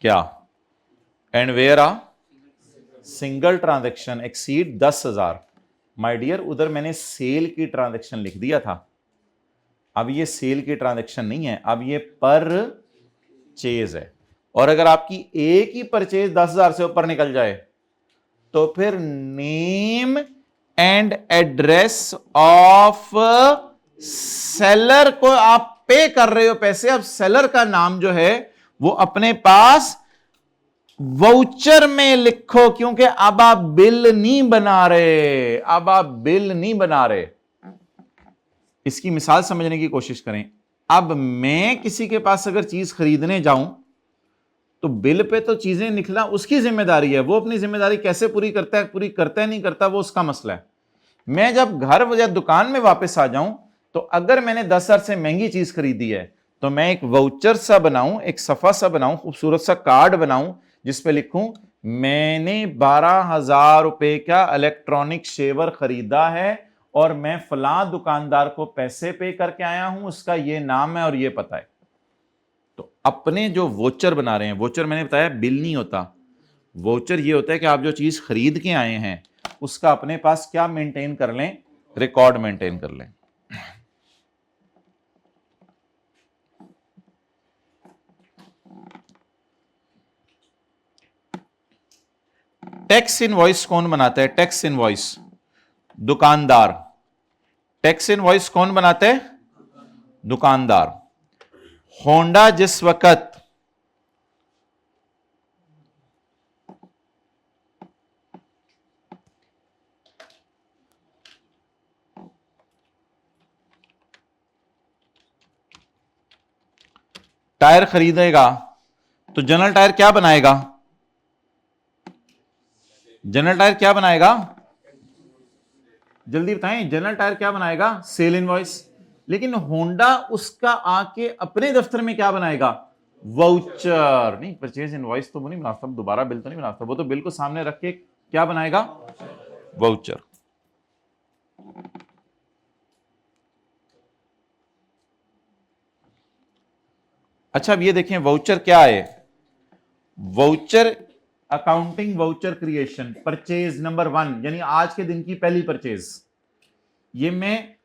क्या? And where a single transaction exceed 10,000। My dear, उधर मैंने सेल की ट्रांजैक्शन लिख दिया था, अब ये सेल की ट्रांजैक्शन नहीं है, अब ये परचेज है। और अगर आपकी एक ही परचेज 10,000 से ऊपर निकल जाए तो फिर name and address of seller को आप पे कर रहे हो पैसे, अब सेलर का नाम जो है वो अपने पास वाउचर में लिखो, क्योंकि अब आप बिल नहीं बना रहे, अब आप बिल नहीं बना रहे। इसकी मिसाल समझने की कोशिश करें। अब मैं किसी के पास अगर चीज खरीदने जाऊं तो बिल पे तो चीजें लिखना उसकी जिम्मेदारी है, वो अपनी जिम्मेदारी कैसे पूरी करता है नहीं करता वो उसका मसला है। मैं जब घर या दुकान में वापस आ जाऊं तो अगर मैंने 10,000 से महंगी चीज खरीदी है तो मैं एक वाउचर सा बनाऊं, एक सफा सा बनाऊं, खूबसूरत सा कार्ड बनाऊं जिस पे लिखूं मैंने 12,000 रुपए का इलेक्ट्रॉनिक शेवर खरीदा है और मैं फलां दुकानदार को पैसे पे करके आया हूं, उसका ये नाम है और ये पता है। तो अपने जो वोचर बना रहे हैं, वोचर मैंने बताया बिल नहीं होता, वोचर ये होता है कि आप जो चीज खरीद के आए हैं उसका अपने पास क्या मेंटेन कर लें, रिकॉर्ड मेंटेन कर लें। टैक्स इनवॉइस कौन बनाता है? टैक्स इनवॉइस दुकानदार। टैक्स इनवॉइस कौन बनाता है? दुकानदार। होंडा जिस वक्त टायर खरीदेगा तो जनरल टायर क्या बनाएगा? जनरल टायर क्या बनाएगा? जल्दी बताएं, जनरल टायर क्या बनाएगा? Cell invoice. लेकिन होंडा उसका आके अपने दफ्तर में क्या बनाएगा? वाउचर। नहीं, परचेज इनवॉइस तो वो नहीं बनाता, दोबारा बिल तो नहीं बनाता, वो तो बिल को सामने रख के क्या बनाएगा? वाउचर। अच्छा, अब ये देखें वाउचर क्या है। Voucher accounting voucher creation, purchase number 1 यानी आज के दिन की पहली परचेज। ये मैं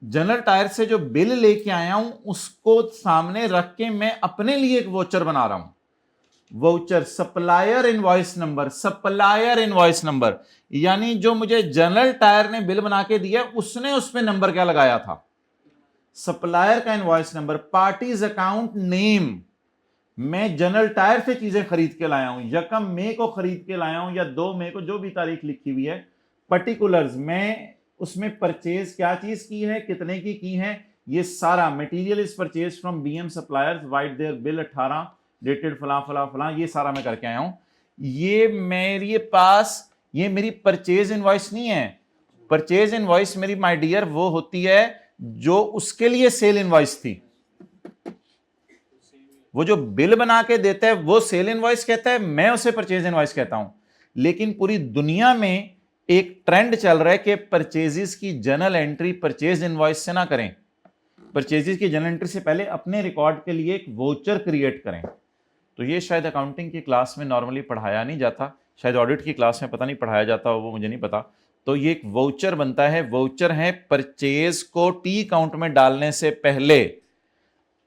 जनरल टायर से जो बिल लेके आया हूं उसको सामने रख के मैं अपने लिए एक वाउचर बना रहा हूं। Voucher supplier invoice number, supplier invoice number यानी जो मुझे जनरल टायर ने बिल बना के दिया उसने उस पे नंबर क्या लगाया था? सप्लायर का invoice number. Parties account name, मैं जनरल टायर से चीजें खरीद के लाया हूं, यकम मई को खरीद के लाया हूं या 2 मई को, जो भी तारीख लिखी हुई है। पर्टिकुलर्स, मैं उसमें परचेज क्या चीज की है, कितने की है, ये सारा। Material is purchase from BM suppliers, vide their bill 18 dated फला फला फला, ये सारा मैं करके आया हूं। ये मेरे पास, ये मेरी परचेज इनवॉइस नहीं है। परचेज इनवॉइस मेरी माय डियर वो होती है जो उसके लिए सेल इनवॉइस थी। वो जो बिल बना के देता है वो सेल इनवॉइस कहता है, मैं उसे परचेज इनवॉइस कहता हूं। लेकिन पूरी दुनिया में एक ट्रेंड चल रहा है कि परचेजेस की जनरल एंट्री परचेज इनवॉइस से ना करें। परचेजेस की जनरल एंट्री से पहले अपने रिकॉर्ड के लिए एक वोचर क्रिएट करें। तो ये शायद अकाउंटिंग की क्लास में नॉर्मली पढ़ाया नहीं जाता, शायद ऑडिट की क्लास में पता नहीं पढ़ाया जाता हो, वो मुझे नहीं पता। तो ये एक वोचर बनता है। वोचर है परचेज को टी अकाउंट में डालने से पहले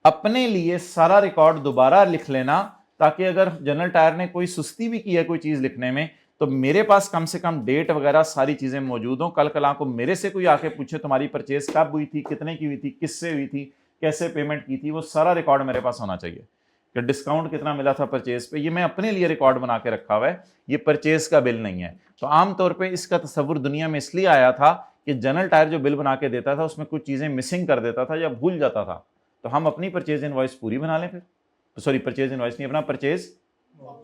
अपने लिए सारा रिकॉर्ड दोबारा लिख लेना, ताकि अगर जनरल टायर ने कोई सुस्ती भी की है कोई चीज लिखने में तो मेरे पास कम से कम डेट वगैरह सारी चीजें मौजूद हों। कल कल को मेरे से कोई आके पूछे तुम्हारी परचेज कब हुई थी, कितने की हुई थी, किससे हुई थी, कैसे पेमेंट की थी, वो सारा रिकॉर्ड मेरे पास होना चाहिए कि डिस्काउंट कितना मिला था परचेज पे। ये मैं अपने लिए रिकॉर्ड बना के रखा हुआ है, ये परचेज का बिल नहीं है। तो आमतौर पर इसका तस्वुर दुनिया में इसलिए आया था कि जनरल टायर जो बिल बना के देता था उसमें कुछ चीजें मिसिंग कर देता था या भूल जाता था। तो हम अपनी परचेज इनवॉइस पूरी बना लें, फिर सॉरी परचेज इनवॉइस नहीं, अपना परचेज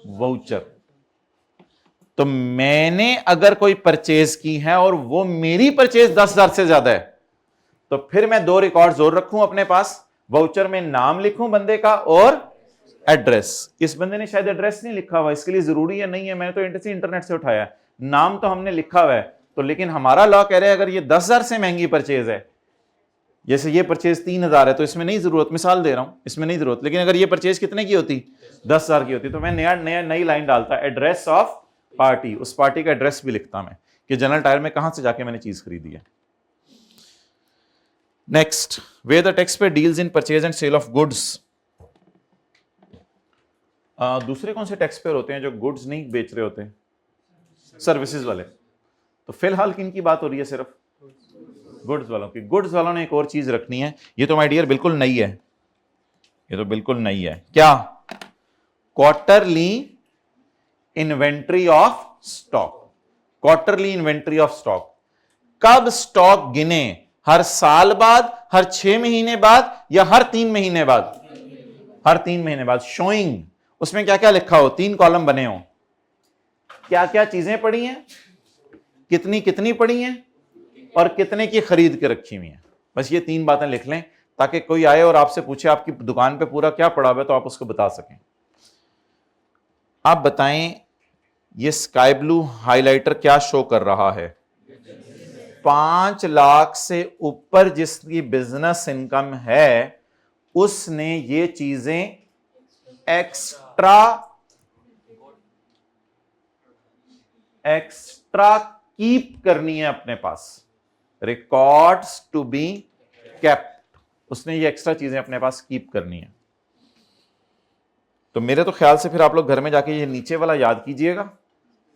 वाउचर। तो मैंने अगर कोई परचेज की है और वो मेरी परचेज 10,000 से ज्यादा है तो फिर मैं 2 रिकॉर्ड जोर रखूं अपने पास। वाउचर में नाम लिखूं बंदे का और एड्रेस। इस बंदे ने शायद एड्रेस नहीं लिखा हुआ, इसके लिए जरूरी है नहीं है, मैंने तो इंटरनेट से उठाया, नाम तो हमने लिखा हुआ है। तो लेकिन हमारा लॉ कह रहा है अगर ये 10,000 से महंगी परचेज है, जैसे ये परचेज 3,000 है तो इसमें नहीं जरूरत, मिसाल दे रहा हूं, इसमें नहीं जरूरत, लेकिन अगर ये परचेज कितने की होती, 10,000 की होती, तो मैं नई लाइन डालता, एड्रेस ऑफ पार्टी, उस पार्टी का एड्रेस भी लिखता मैं कि जनरल टायर में कहां से जाके मैंने चीज खरीदी है। Next, where the tax pay deals in purchase and sale of goods. दूसरे कौन से टैक्स पेयर होते हैं जो गुड्स नहीं बेच रहे होते? सर्विसेज वाले। तो फिलहाल किन की बात हो रही है? सिर्फ गुड्स वालों की। गुड्स वालों ने एक और चीज रखनी है, ये तो माय डियर बिल्कुल नई है, ये तो बिल्कुल नई है। क्या? Quarterly inventory of stock. Quarterly inventory of stock. कब स्टॉक गिने? हर साल बाद, हर 6 महीने बाद या हर 3 महीने बाद? हर 3 महीने बाद। शोइंग, उसमें क्या क्या लिखा हो, 3 कॉलम बने हो, क्या क्या चीजें पड़ी हैं, कितनी कितनी पड़ी हैं और कितने की खरीद के रखी हुई हैं। बस ये 3 बातें लिख लें ताकि कोई आए और आपसे पूछे आपकी दुकान पे पूरा क्या पड़ा हुआ है तो आप उसको बता सकें। आप बताएं ये स्काई ब्लू हाइलाइटर क्या शो कर रहा है? 5 लाख से ऊपर जिसकी बिजनेस इनकम है उसने ये चीजें एक्स्ट्रा कीप करनी है अपने पास, रिकॉर्ड्स टू बी केप्ट, उसने ये एक्स्ट्रा चीजें अपने पास कीप करनी है। तो मेरे तो ख्याल से फिर आप लोग घर में जाके ये नीचे वाला याद कीजिएगा,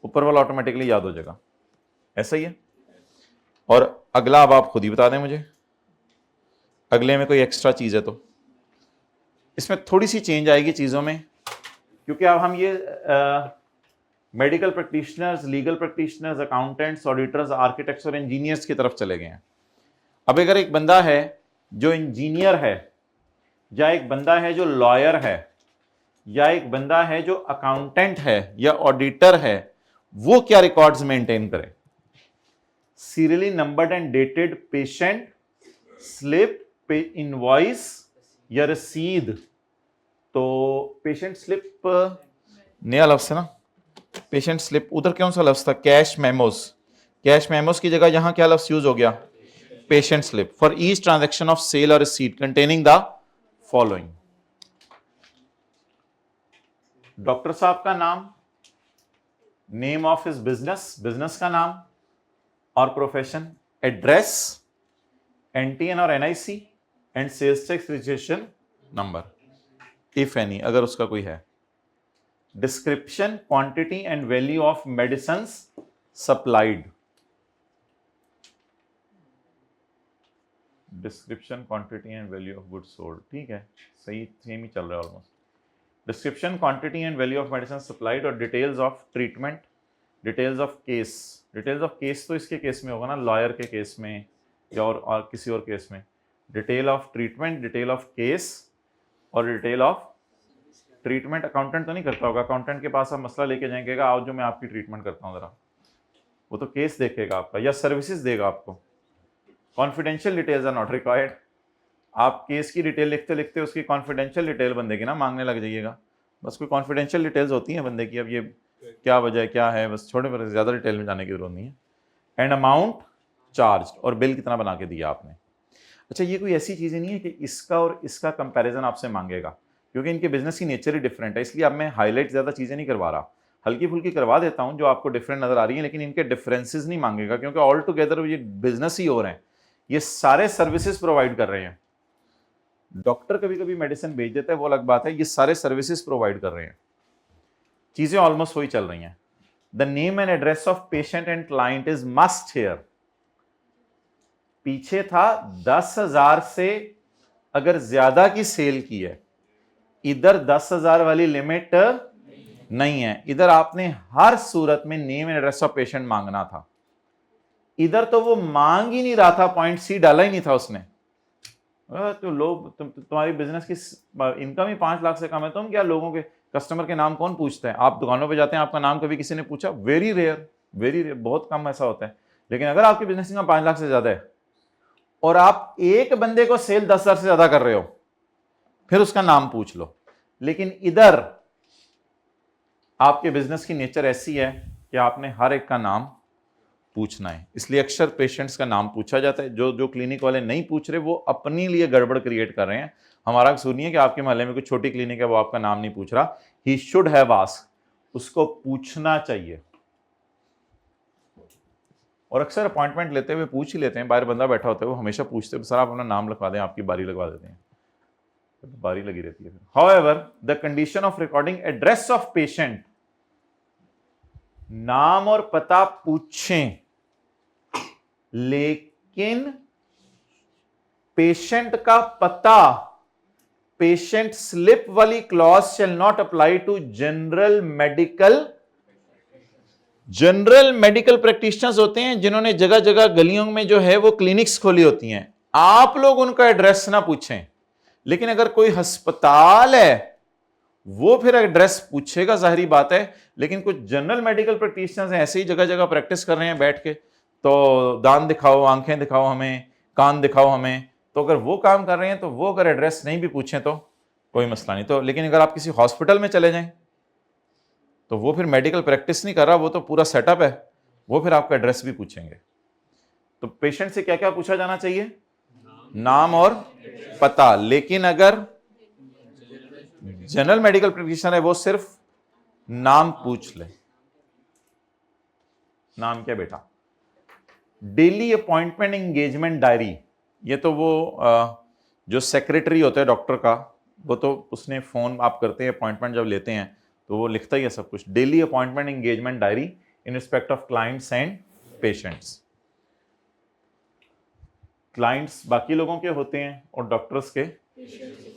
ऊपर वाला ऑटोमेटिकली याद हो जाएगा, ऐसा ही है। और अगला अब आप खुद ही बता दें मुझे, अगले में कोई एक्स्ट्रा चीज है तो इसमें थोड़ी सी चेंज आएगी चीजों में, क्योंकि अब हम ये medical practitioners, legal practitioners, accountants, auditors, architects और इंजीनियर्स की तरफ चले गए हैं। अब अगर एक बंदा है जो इंजीनियर है, या एक बंदा है जो लॉयर है, या एक बंदा है जो अकाउंटेंट है या ऑडिटर है, वो क्या रिकॉर्ड्स मेंटेन करे? Serially numbered and dated patient slip, invoice या रसीद। तो पेशेंट स्लिप नया लफ्ज है ना, पेशेंट स्लिप, उधर कौन सा लफ्ज था? Cash memos. कैश मेमोस की जगह यहां क्या लफ्ज यूज हो गया? Patient slip. For each transaction of sale और receipt containing the following. Doctor साहब का नाम, name of his business, business का नाम और प्रोफेशन, एड्रेस, एनटीएन और NIC and sales tax registration number if any, अगर उसका कोई है। Description, quantity and value of medicine supplied, description, quantity and value of goods sold, ठीक है, सही सेम ही चल रहा है almost. Description, quantity and value of medicine supplied और details of treatment, details of case. Details of case तो इसके केस में होगा ना, लॉयर के केस में या और किसी और केस में। Detail of treatment, detail of case और डिटेल ऑफ ट्रीटमेंट। अकाउंटेंट तो नहीं करता होगा, अकाउंटेंट के पास आप मसला लेके जाएंगे, आओ जो मैं आपकी ट्रीटमेंट करता हूँ जरा, वो तो केस देखेगा आपका या सर्विसेज देगा आपको। Confidential details are not required. आप केस की डिटेल लिखते लिखते उसकी कॉन्फिडेंशियल डिटेल बंदे की ना मांगने लग जाइएगा, बस कोई कॉन्फिडेंशियल डिटेल्स होती हैं बंदे की, अब ये क्या वजह है क्या है, बस छोटे पर ज़्यादा डिटेल में जाने की जरूरत नहीं है। एंड अमाउंट चार्ज, और बिल कितना बना के दिया आपने। अच्छा, ये कोई ऐसी चीज़ें नहीं है कि इसका और इसका कंपैरिजन आपसे मांगेगा, क्योंकि इनके बिजनेस की नेचर ही डिफरेंट है, इसलिए अब मैं हाईलाइट ज़्यादा चीज़ें नहीं करवा रहा, हल्की फुल्की करवा देता हूँ जो आपको डिफरेंट नज़र आ रही है, लेकिन इनके डिफरेंसेस नहीं मांगेगा, क्योंकि ऑल टुगेदर ये बिजनेस ही हो रहे हैं, ये सारे सर्विसेज प्रोवाइड कर रहे हैं। डॉक्टर कभी कभी मेडिसिन भेज देता है, वो अलग बात है, ये सारे सर्विसेज प्रोवाइड कर रहे हैं, चीजें ऑलमोस्ट वही चल रही हैं। The name and address of patient and client is must here. पीछे था 10,000 से अगर ज्यादा की सेल की है, इधर 10,000 वाली लिमिट नहीं है, इधर आपने हर सूरत में name and address of patient मांगना था। इधर तो वो मांग ही नहीं रहा था, पॉइंट सी डाला ही नहीं था उसने। तो लोग तुम्हारी बिजनेस की इनकम ही 5 लाख से कम है, तुम क्या लोगों के कस्टमर के नाम कौन पूछता है? आप दुकानों पे जाते हैं, आपका नाम कभी किसी ने पूछा? वेरी रेयर, बहुत कम ऐसा होता है। लेकिन अगर आपकी बिजनेस इनकम 5 लाख से ज्यादा है और आप एक बंदे को सेल 10,000 से ज्यादा कर रहे हो, फिर उसका नाम पूछ लो। लेकिन इधर आपके बिजनेस की नेचर ऐसी है कि आपने हर एक का नाम पूछना है, इसलिए अक्सर पेशेंट्स का नाम पूछा जाता है। जो क्लिनिक वाले नहीं पूछ रहे वो अपने लिए गड़बड़ क्रिएट कर रहे हैं। हमारा कसूर नहीं है कि आपके मोहल्ले में कोई छोटी क्लिनिक है वो आपका नाम नहीं पूछ रहा, ही शुड हैव आस्क्ड, उसको पूछना चाहिए। और अक्सर अपॉइंटमेंट लेते हुए पूछ ही लेते हैं, बाहर बंदा बैठा होता है वो हमेशा पूछते हैं, सर आप अपना नाम लिखवा दें, आपकी बारी लगवा देते हैं, बारी लगी रहती है। However the condition of recording address of patient, नाम और पता पूछें, लेकिन पेशेंट का पता, पेशेंट स्लिप वाली clause shall not apply to general medical practitioners होते हैं जिन्होंने जगह जगह गलियों में जो है वो क्लिनिक्स खोली होती हैं। आप लोग उनका एड्रेस ना पूछें, लेकिन अगर कोई अस्पताल है वो फिर एड्रेस पूछेगा, जाहिर बात है। लेकिन कुछ जनरल मेडिकल प्रैक्टिशनर्स हैं ऐसे ही जगह जगह प्रैक्टिस कर रहे हैं बैठ के, तो दांत दिखाओ, आंखें दिखाओ हमें, कान दिखाओ हमें, तो अगर वो काम कर रहे हैं तो वो अगर एड्रेस नहीं भी पूछें तो कोई मसला नहीं। तो लेकिन अगर आप किसी हॉस्पिटल में चले जाएं तो वो फिर मेडिकल प्रैक्टिस नहीं कर रहा, वो तो पूरा सेटअप है, वो फिर आपका एड्रेस भी पूछेंगे। तो पेशेंट से क्या क्या पूछा जाना चाहिए? नाम और पता। लेकिन अगर जनरल मेडिकल प्रैक्टिशनर है वो सिर्फ नाम पूछ ले। नाम क्या बेटा? डेली अपॉइंटमेंट एंगेजमेंट डायरी, ये तो वो जो सेक्रेटरी होता है डॉक्टर का, वो तो उसने फोन आप करते हैं अपॉइंटमेंट जब लेते हैं तो वो लिखता ही है सब कुछ। Daily appointment engagement diary in respect of clients and patients. Clients बाकी लोगों के होते हैं और डॉक्टर्स के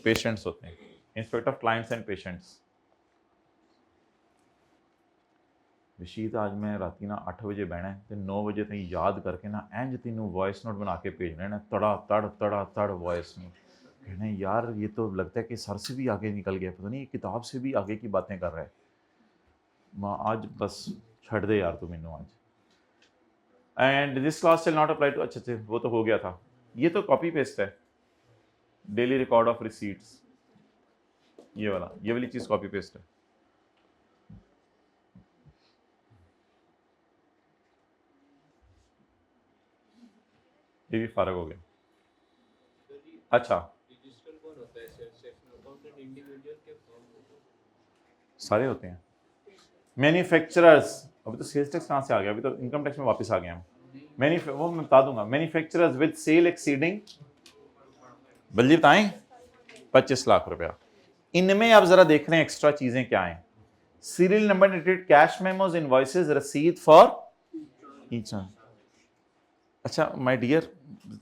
पेशेंट्स होते हैं। इन respect of clients and patients. Rashid आज मैं राती ना 8 बजे बहना है तो 9 बजे तक याद करके ना इंज तीनों वॉइस नोट बना के भेजना है, तड़ा तड़ वॉइस नोट। कहना यार ये तो लगता है कि सर से भी आगे निकल गया, पता नहीं ये किताब से भी आगे की बातें कर रहा है। माँ आज बस छड़ दे यार तू मैनू आज। And this class will not apply to, अच्छा वो तो हो गया था। ये तो कॉपी पेस्ट है, डेली रिकॉर्ड ऑफ रिसीट्स, ये वाली चीज कॉपी पेस्ट है। ये भी फारग हो गया। अच्छा सारे होते हैं। मैन्युफैक्चरर्स, अभी तो सेल्स टैक्स कहाँ से आ गया, अभी तो इनकम टैक्स में वापस आ गया हम। वो मैं बता दूंगा। मैन्युफैक्चरर्स विद सेल एक्सीडिंग, बल्कि बताएं 25 लाख रुपया। इनमें आप जरा देख रहे हैं एक्स्ट्रा चीजें क्या हैं। Serial number dated cash memos invoices रसीद फॉर ईच। अच्छा माय डियर,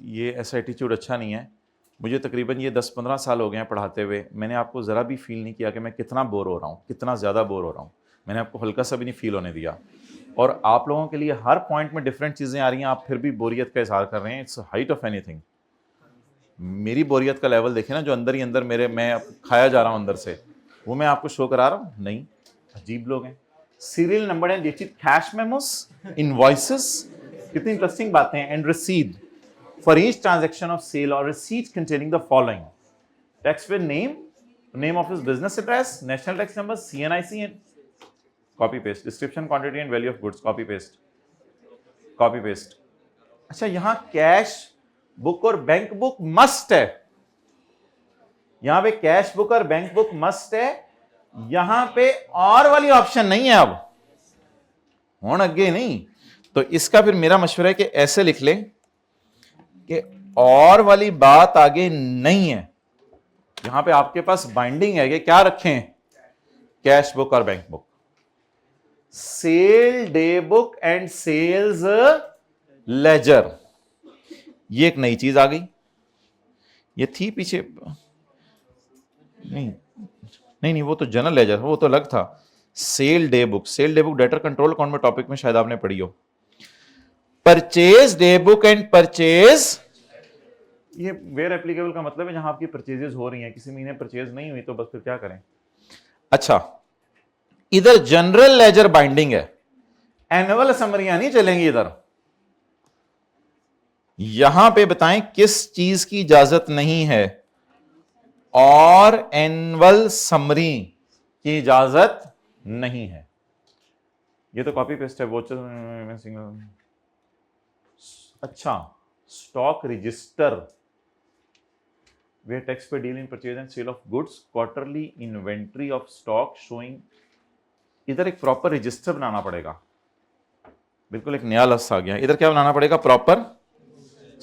ये ऐसा एटीट्यूड अच्छा नहीं है। मुझे तकरीबन ये 10-15 साल हो गए हैं पढ़ाते हुए, मैंने आपको ज़रा भी फील नहीं किया कि मैं कितना बोर हो रहा हूँ, कितना ज़्यादा बोर हो रहा हूँ। मैंने आपको हल्का सा भी नहीं फील होने दिया। और आप लोगों के लिए हर पॉइंट में डिफरेंट चीज़ें आ रही हैं, आप फिर भी बोरियत का इजहार कर रहे हैं। It's height of anything. मेरी बोरियत का लेवल देखें ना, जो अंदर ही अंदर मैं खाया जा रहा हूँ अंदर से, वो मैं आपको शो करा रहा हूँ। नहीं, अजीब लोग हैं। Serial number and dated cash memos, invoices, कितनी इंटरेस्टिंग बातें हैं। एंड रसीद for each transaction of sale or receipt containing the following: taxpayer name, name of his business address, national tax number, CNIC, and copy paste. Description, quantity and value of goods, copy paste, copy paste. अच्छा, यहां cash book और bank book must है। यहां पे cash book और bank book must है, यहां पे और वाली ऑप्शन नहीं है। अब होन अगे नहीं, तो इसका फिर मेरा मशवरा है कि ऐसे लिख ले कि और वाली बात आगे नहीं है। यहां पे आपके पास बाइंडिंग है कि क्या रखें, कैश बुक और bank book. Sale day book and sales ledger, ये एक नई चीज आ गई। ये थी पीछे नहीं, वो तो जनरल लेजर, वो तो अलग था। Sale day book debtor control account में टॉपिक में शायद आपने पढ़ी हो। Purchase day book and purchase, ये वेयर एप्लीकेबल का मतलब है जहां आपकी परचेजेस हो रही हैं, किसी महीने परचेज नहीं हुई तो बस फिर क्या करें। अच्छा, इधर जनरल लेजर बाइंडिंग है, एनुअल समरियां नहीं चलेंगी इधर। यहां पे बताएं किस चीज की इजाजत नहीं है, और एनुअल समरी की इजाजत नहीं है। ये तो कॉपी पेस्ट है। वोचर, अच्छा, stock register where taxpayer deal in purchase and sale of goods, quarterly inventory of stock showing। इधर एक प्रॉपर रजिस्टर बनाना पड़ेगा। बिल्कुल एक नया लफ्ज आ गया। इधर क्या बनाना पड़ेगा? Proper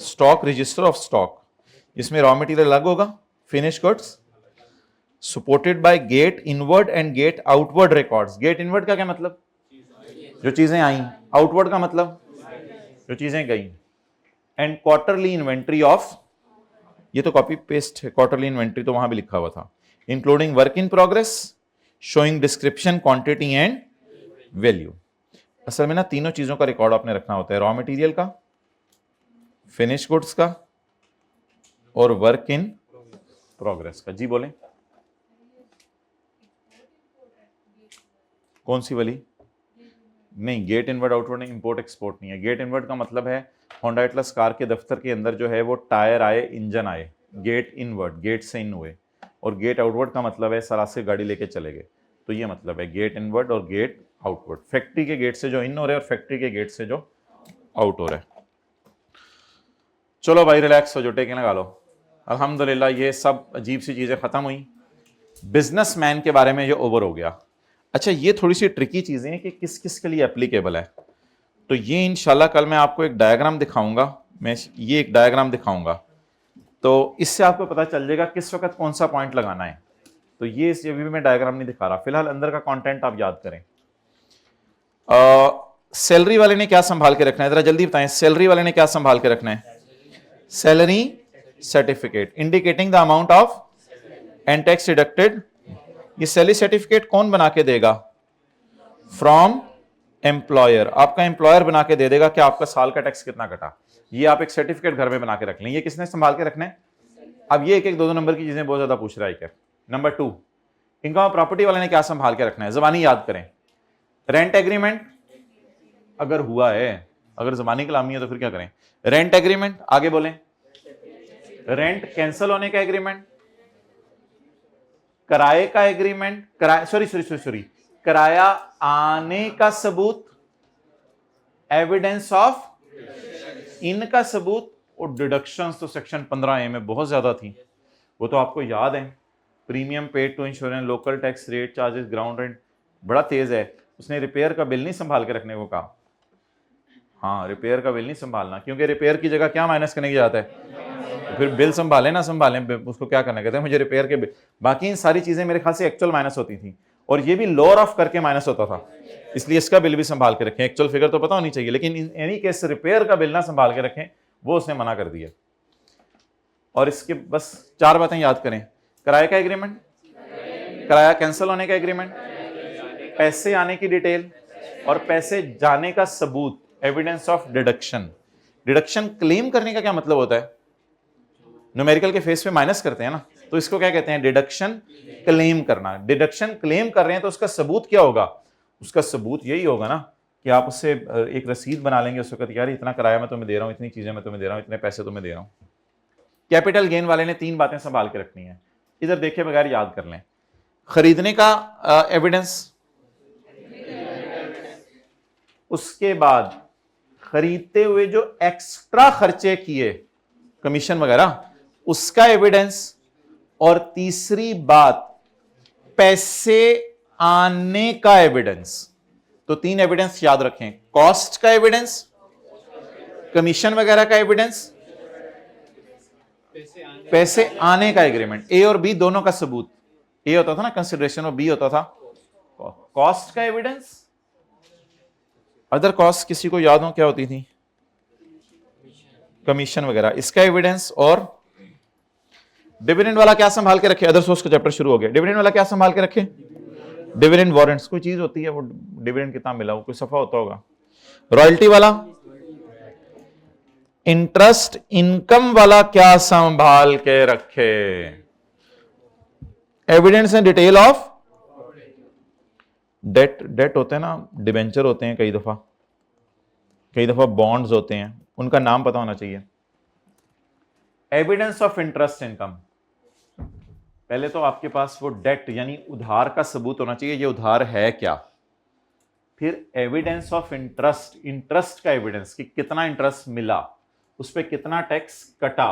stock register of stock. इसमें रॉ मटेरियल अलग होगा, finish goods, supported by gate inward and gate outward records. Gate inward का क्या मतलब? जो चीजें आई। आउटवर्ड का मतलब? जो चीजें गई। एंड क्वार्टरली इन्वेंट्री ऑफ, ये तो कॉपी पेस्ट है, क्वार्टरली इन्वेंट्री तो वहां भी लिखा हुआ था। Including work in progress, showing description, quantity and value. असल में ना तीनों चीजों का रिकॉर्ड आपने रखना होता है, रॉ मटेरियल का, फिनिश गुड्स का और वर्क इन प्रोग्रेस का। जी बोले, कौन सी वाली? नहीं, गेट इनवर्ड आउटवर्ड नहीं, इंपोर्ट एक्सपोर्ट नहीं है। गेट इनवर्ड का मतलब है होंडा एटलस कार के दफ्तर के अंदर जो है वो टायर आए, इंजन आए, गेट इनवर्ड, गेट से इन हुए, और गेट आउटवर्ड का मतलब है सरासे गाड़ी लेके चले गए। तो ये मतलब है गेट इनवर्ड और गेट आउटवर्ड, फैक्ट्री के गेट से जो इन हो रहे हैं और फैक्ट्री के गेट से जो आउट हो रहा है। चलो भाई रिलैक्स हो, जो टेके लगा लो। अल्हम्दुलिल्लाह ये सब अजीब सी चीजें खत्म हुई। बिजनेसमैन के बारे में ये ओवर हो गया। अच्छा, ये थोड़ी सी ट्रिकी चीजें हैं कि किस किस के लिए एप्लीकेबल है। तो ये इंशाल्लाह कल मैं आपको एक डायग्राम दिखाऊंगा, मैं ये एक डायग्राम दिखाऊंगा, तो इससे आपको पता चल जाएगा किस वक्त कौन सा पॉइंट लगाना है। तो ये भी मैं डायग्राम नहीं दिखा रहा, फिलहाल अंदर का कंटेंट आप याद करें। सैलरी वाले ने क्या संभाल के रखना है, जरा जल्दी बताएं, सैलरी वाले ने क्या संभाल के रखना है? Salary certificate indicating the amount of and tax deducted. ये सैलरी सर्टिफिकेट कौन बना के देगा? From employer. आपका एम्प्लॉयर बना के दे देगा कि आपका साल का टैक्स कितना कटा। ये आप एक सर्टिफिकेट घर में बना के रख लें। ये किसने संभाल के रखना है? अब ये एक एक दो दो नंबर की चीजें बहुत ज्यादा पूछ रहा है क्या। नंबर 2, इनकम ऑफ प्रॉपर्टी वाले ने क्या संभाल के रखना है? जबानी याद करें। रेंट एग्रीमेंट अगर हुआ है, अगर जबानी कलामी है तो फिर क्या करें? रेंट एग्रीमेंट, आगे बोलें। रेंट कैंसिल होने का एग्रीमेंट, किराए का एग्रीमेंट, सॉरी किराया आने का सबूत, एविडेंस ऑफ इनका सबूत, और डिडक्शंस तो सेक्शन 15A में बहुत ज्यादा थी, वो तो आपको याद है। Premium paid to insurance, local tax rate, charges, ground rent, बड़ा तेज है। उसने रिपेयर का बिल नहीं संभाल के रखने को कहा। हाँ, रिपेयर का बिल नहीं संभालना, क्योंकि रिपेयर की जगह क्या माइनस करने की जाता है? तो फिर बिल संभाले ना संभालें, उसको क्या करना कहते हैं, मुझे रिपेयर के बिल। बाकी इन सारी चीजें मेरे ख्याल से एक्चुअल माइनस होती थी, और ये भी लोअर ऑफ करके माइनस होता था, इसलिए इसका बिल भी संभाल के रखें। एक्चुअल फिगर तो पता होनी चाहिए, लेकिन एनी केस रिपेयर का बिल ना संभाल के रखें, वो उसने मना कर दिया। और इसके बस 4 बातें याद करें। किराए का एग्रीमेंट, किराया कैंसिल होने का एग्रीमेंट, पैसे आने की डिटेल और पैसे जाने का सबूत, evidence of deduction. Deduction claim करने का क्या मतलब होता है? न्यूमेरिकल के फेस पे माइनस करते हैं ना, तो इसको क्या कहते हैं? डिडक्शन क्लेम करना। डिडक्शन क्लेम कर रहे हैं तो उसका सबूत क्या होगा? उसका सबूत यही होगा ना कि आप उससे एक रसीद बना लेंगे उस वक्त, यार इतना किराया मैं तुम्हें दे रहा हूं, इतनी चीजें मैं तुम्हें दे रहा हूं, इतने पैसे तुम्हें दे रहा हूं। कैपिटल गेन वाले ने 3 बातें संभाल के रखनी है, इधर देखे बगैर याद कर लें। खरीदने का एविडेंस, उसके बाद खरीदते हुए जो एक्स्ट्रा खर्चे किए, कमीशन वगैरह, उसका एविडेंस, और तीसरी बात पैसे आने का एविडेंस। तो 3 एविडेंस याद रखें, कॉस्ट का एविडेंस, कमीशन वगैरह का एविडेंस, पैसे आने का एग्रीमेंट। ए और बी दोनों का सबूत, ए होता था ना कंसिडरेशन और बी होता था कॉस्ट का एविडेंस। अदर कॉस्ट किसी को याद हो क्या होती थी? कमीशन वगैरह, इसका एविडेंस। और डिविडेंड वाला क्या संभाल के रखे? अदर सोर्स का चैप्टर शुरू हो गया। डिविडेंड वाला क्या संभाल के रखे? डिविडेंड वारंट्स, कोई चीज होती है वो डिविडेंड कितना मिला, वो कोई सफा होता होगा। रॉयल्टी वाला, इंटरेस्ट इनकम वाला क्या संभाल के रखे? Evidence and detail of debt. Debt होते हैं ना, डिबेंचर होते हैं, कई दफा बॉन्ड्स होते हैं, उनका नाम पता होना चाहिए। एविडेंस ऑफ इंटरेस्ट इनकम, पहले तो आपके पास वो डेट यानी उधार का सबूत होना चाहिए, ये उधार है क्या। फिर एविडेंस ऑफ इंटरेस्ट, इंटरेस्ट का एविडेंस कि कितना इंटरेस्ट मिला, उस पर कितना टैक्स कटा।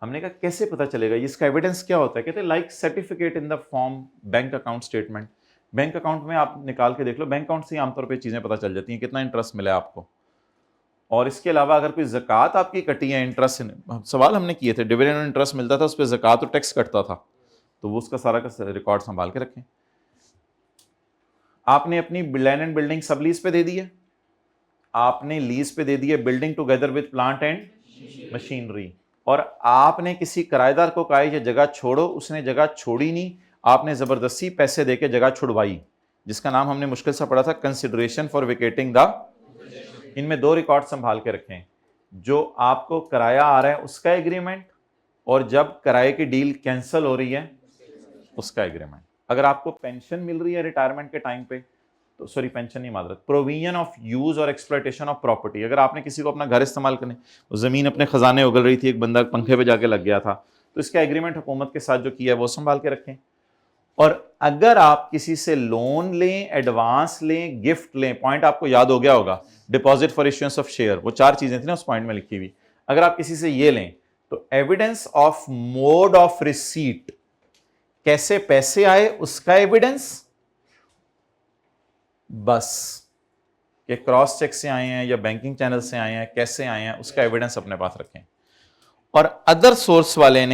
हमने कहा कैसे पता चलेगा, इसका एविडेंस क्या होता है? कहते हैं like certificate in the form bank account statement. Bank account में आप निकाल के देख लो, बैंक अकाउंट से आमतौर पे चीजें पता चल जाती हैं, कितना इंटरेस्ट मिला है आपको। और इसके अलावा अगर कोई ज़कात आपकी कटी है, इंटरेस्ट, सवाल हमने किए थे, डिविडेंड इंटरेस्ट मिलता था, उस पर ज़कात और टैक्स कटता था, तो वो उसका सारा का रिकॉर्ड संभाल के रखें। आपने अपनी लैंड एंड बिल्डिंग सब लीज पे दे दी है, आपने लीज पे दे दी है building together with plant and machinery, और आपने किसी किराएदार को कहा ये जगह छोड़ो, उसने जगह छोड़ी नहीं, आपने जबरदस्ती पैसे देके जगह छुड़वाई, जिसका नाम हमने मुश्किल सा पढ़ा था कंसिडरेशन फॉर वेकेटिंग द। इनमें 2 रिकॉर्ड संभाल के रखें, जो आपको किराया आ रहा है उसका एग्रीमेंट, और जब किराए की डील कैंसिल हो रही है उसका एग्रीमेंट। अगर आपको पेंशन मिल रही है रिटायरमेंट के टाइम पे, तो सॉरी पेंशन नहीं माजरत, प्रोविजन ऑफ यूज और एक्सप्लॉयटेशन ऑफ प्रॉपर्टी। अगर आपने किसी को अपना घर इस्तेमाल करने, जमीन अपने खजाने उगल रही थी, एक बंदा पंखे पे जाके लग गया था, तो इसका एग्रीमेंट हुकूमत के साथ जो किया है वो संभाल के रखें। और अगर आप किसी से लोन लें, एडवांस लें, गिफ्ट लें, पॉइंट आपको याद हो गया होगा, deposit for issuance of share, वो 4 चीजें थी ना उस पॉइंट में लिखी हुई। अगर आप किसी से ये लें तो evidence of mode of receipt, कैसे पैसे आए उसका एविडेंस, बस कि क्रॉस चेक से आए हैं या बैंकिंग चैनल से आए हैं, कैसे आए हैं उसका एविडेंस अपने पास रखें। और अदर सोर्स वाले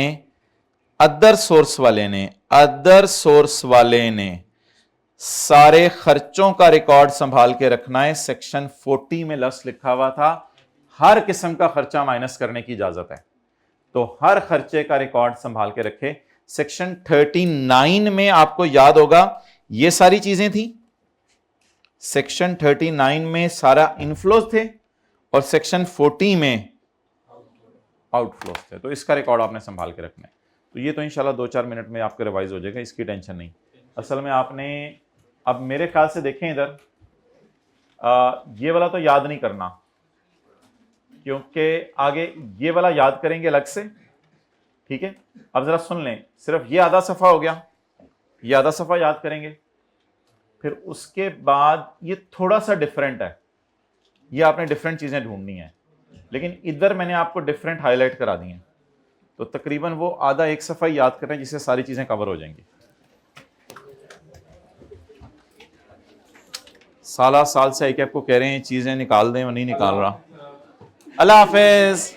ने सारे खर्चों का रिकॉर्ड संभाल के रखना है। सेक्शन 40 में लफ्ज लिखा हुआ था हर किस्म का खर्चा माइनस करने की इजाजत है, तो हर खर्चे का रिकॉर्ड संभाल के रखे। सेक्शन 39 में आपको याद होगा ये सारी चीजें थी। सेक्शन 39 में सारा इनफ्लोज थे और सेक्शन 40 में आउटफ्लोज थे, तो इसका रिकॉर्ड आपने संभाल के रखना है। तो ये तो इंशाल्लाह 2-4 मिनट में आपका रिवाइज हो जाएगा, इसकी टेंशन नहीं। असल में आपने अब मेरे ख्याल से देखें इधर, ये वाला तो याद नहीं करना, क्योंकि आगे ये वाला याद करेंगे अलग से, ठीक है। अब जरा सुन लें, सिर्फ ये आधा सफ़ा हो गया, ये आधा सफ़ा याद करेंगे, फिर उसके बाद ये थोड़ा सा डिफरेंट है, ये आपने डिफरेंट चीज़ें ढूंढनी है, लेकिन इधर मैंने आपको डिफरेंट हाईलाइट करा दी हैं, तो तकरीबन वो आधा एक सफ़ा याद कर रहे हैं जिससे सारी चीज़ें कवर हो जाएंगी। साल से आई कि आपको कह रहे हैं चीज़ें निकाल दें, वो नहीं निकाल रहा। अल्लाह हाफिज़।